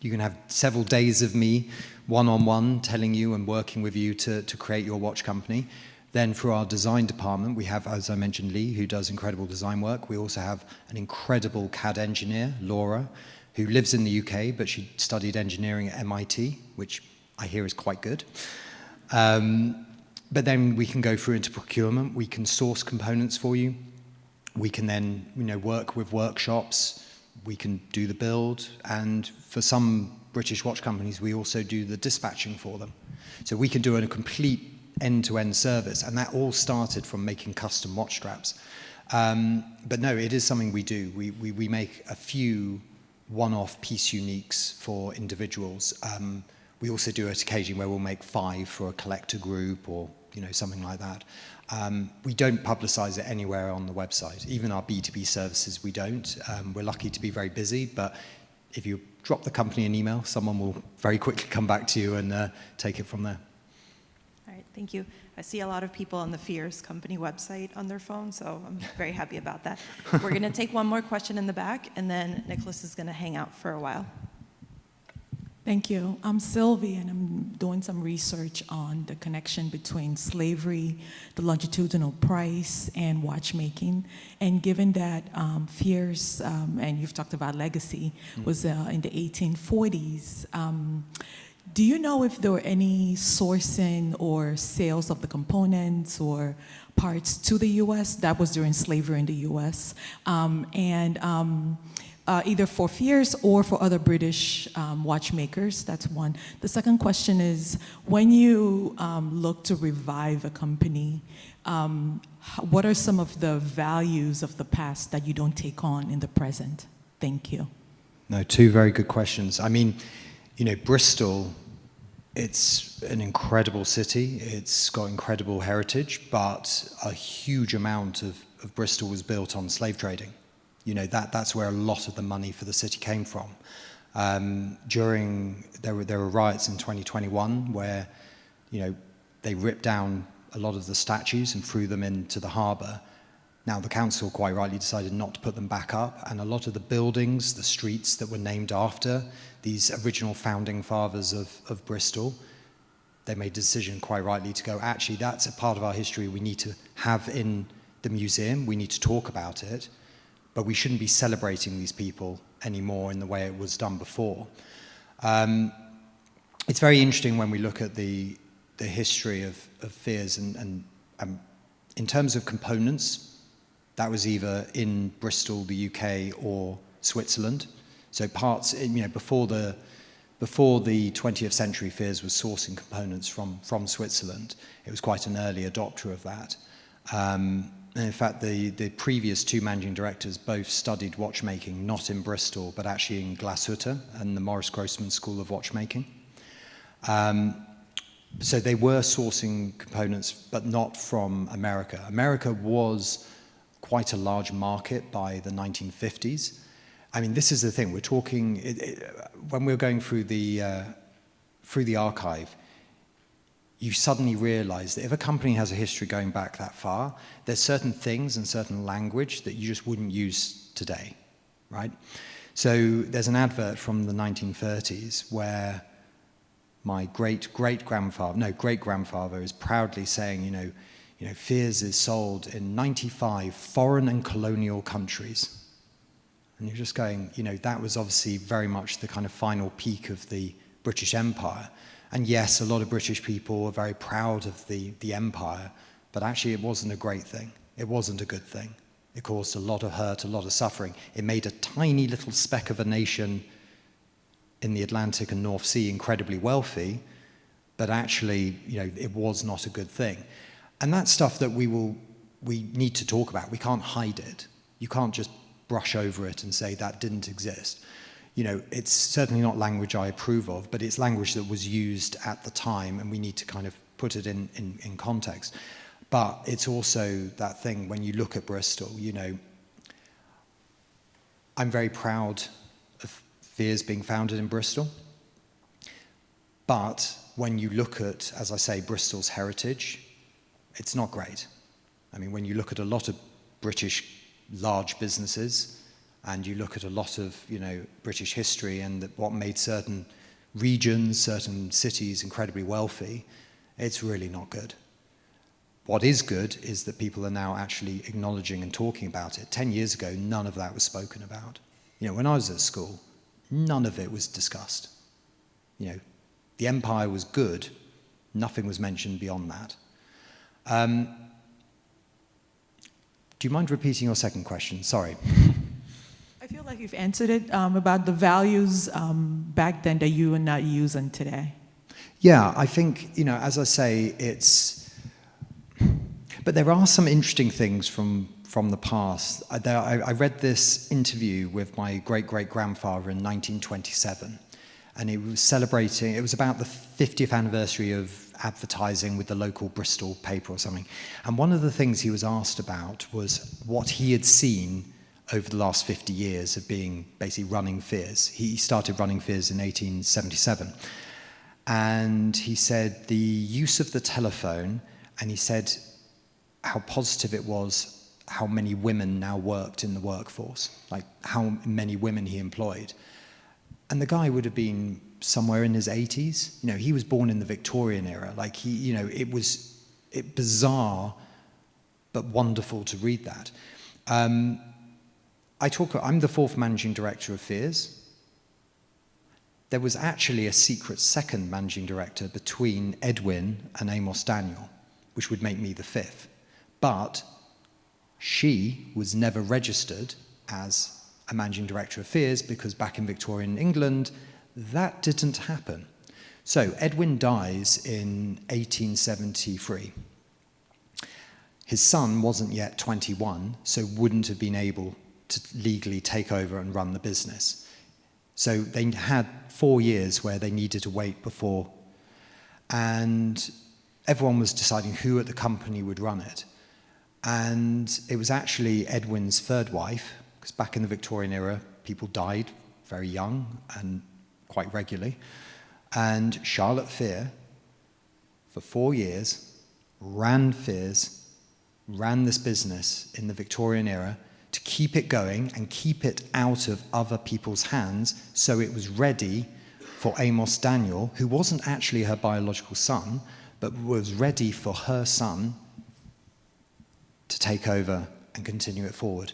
you can have several days of me one-on-one telling you and working with you to create your watch company. Then for our design department, we have, as I mentioned, Lee, who does incredible design work. We also have an incredible CAD engineer, Laura, who lives in the UK, but she studied engineering at MIT, which I hear is quite good. But then we can go through into procurement. We can source components for you. We can then, work with workshops. We can do the build. And for some British watch companies, we also do the dispatching for them. So we can do a complete end-to-end service, and that all started from making custom watch straps. But no, it is something we do. We make a few one-off piece uniques for individuals. We also do it occasionally where we'll make 5 for a collector group or something like that. We don't publicize it anywhere on the website. Even our B2B services, we don't. We're lucky to be very busy, but if you drop the company an email, someone will very quickly come back to you and take it from there. All right, thank you. I see a lot of people on the Fears company website on their phone, so I'm very happy about that. We're going to take one more question in the back, and then Nicholas is going to hang out for a while. Thank you. I'm Sylvie, and I'm doing some research on the connection between slavery, the longitudinal price, and watchmaking. And given that Fears, and you've talked about legacy, was in the 1840s, do you know if there were any sourcing or sales of the components or parts to the U.S.? That was during slavery in the U.S. Either for Fears or for other British watchmakers. That's one. The second question is, when you look to revive a company, what are some of the values of the past that you don't take on in the present? Thank you. No, 2 very good questions. I mean, Bristol, it's an incredible city. It's got incredible heritage, but a huge amount of Bristol was built on slave trading. That's where a lot of the money for the city came from. There were riots in 2021 where, they ripped down a lot of the statues and threw them into the harbour. Now, the council quite rightly decided not to put them back up, and a lot of the buildings, the streets that were named after these original founding fathers of Bristol, they made a decision quite rightly to go, actually, that's a part of our history we need to have in the museum. We need to talk about it. But we shouldn't be celebrating these people anymore in the way it was done before. It's very interesting when we look at the history of Fears, and in terms of components, that was either in Bristol, the UK, or Switzerland. So parts, before the 20th century, Fears was sourcing components from Switzerland. It was quite an early adopter of that. And in fact, the previous 2 managing directors both studied watchmaking, not in Bristol, but actually in Glashütte and the Morris Grossman School of Watchmaking. So they were sourcing components, but not from America. America was quite a large market by the 1950s. I mean, this is the thing. We're talking, when we're going through the archive, you suddenly realize that if a company has a history going back that far, there's certain things and certain language that you just wouldn't use today, right? So there's an advert from the 1930s where my great-grandfather is proudly saying, Fears is sold in 95 foreign and colonial countries. And you're just going, that was obviously very much the kind of final peak of the British Empire. And yes, a lot of British people were very proud of the empire, but actually it wasn't a great thing. It wasn't a good thing. It caused a lot of hurt, a lot of suffering. It made a tiny little speck of a nation in the Atlantic and North Sea incredibly wealthy, but actually, it was not a good thing. And that's stuff that we need to talk about. We can't hide it. You can't just brush over it and say that didn't exist. It's certainly not language I approve of, but it's language that was used at the time, and we need to kind of put it in context. But it's also that thing when you look at Bristol, I'm very proud of Fears being founded in Bristol. But when you look at, as I say, Bristol's heritage, it's not great. I mean, when you look at a lot of British large businesses, and you look at a lot of, British history and what made certain regions, certain cities incredibly wealthy, it's really not good. what is good is that people are now actually acknowledging and talking about it. 10 years ago, none of that was spoken about. You know, when I was at school, none of it was discussed. You know, the empire was good, nothing was mentioned beyond that. Do you mind repeating your second question? Sorry. I feel like you've answered it about the values back then that you are not using today. Yeah, I think, you know, as I say, but there are some interesting things from the past. I read this interview with my great-great-grandfather in 1927, and it was about the 50th anniversary of advertising with the local Bristol paper or something. And one of the things he was asked about was what he had seen over the last 50 years of being basically running Fears. He started running Fears in 1877. And he said the use of the telephone, and he said how positive it was how many women now worked in the workforce, like how many women he employed. And the guy would have been somewhere in his 80s. You know, he was born in the Victorian era. Like, it was bizarre, but wonderful to read that. I'm the fourth managing director of Fears. There was actually a secret second managing director between Edwin and Amos Daniel, which would make me the fifth. But she was never registered as a managing director of Fears because back in Victorian England, that didn't happen. So Edwin dies in 1873. His son wasn't yet 21, so wouldn't have been able to legally take over and run the business. So they had 4 years where they needed to wait before, and everyone was deciding who at the company would run it. And it was actually Edwin's third wife, because back in the Victorian era, people died very young and quite regularly. And Charlotte Fear, for 4 years, ran Fears, ran this business in the Victorian era to keep it going and keep it out of other people's hands so it was ready for Amos Daniel, who wasn't actually her biological son, but was ready for her son to take over and continue it forward.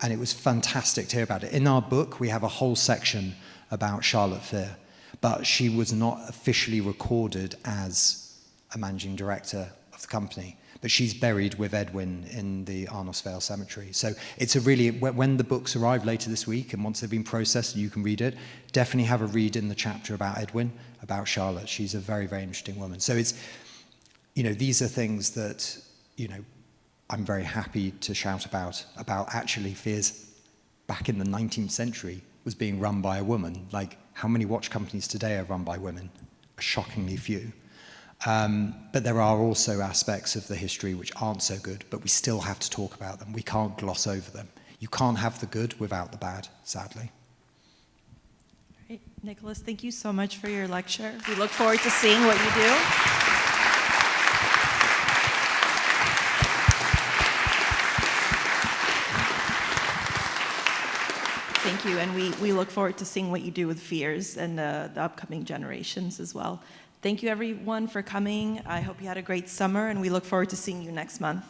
And it was fantastic to hear about it. In our book, we have a whole section about Charlotte Fear, but she was not officially recorded as a managing director of the company. But she's buried with Edwin in the Arnos Vale Cemetery. So it's when the books arrive later this week, and once they've been processed and you can read it, definitely have a read in the chapter about Edwin, about Charlotte. She's a very, very interesting woman. So it's, these are things that, I'm very happy to shout about actually Fears back in the 19th century was being run by a woman. Like, how many watch companies today are run by women? Shockingly few. But there are also aspects of the history which aren't so good, but we still have to talk about them. We can't gloss over them. You can't have the good without the bad, sadly. Great. Nicholas, thank you so much for your lecture. We look forward to seeing what you do. Thank you, and we look forward to seeing what you do with Fears and the upcoming generations as well. Thank you, everyone, for coming. I hope you had a great summer, and we look forward to seeing you next month.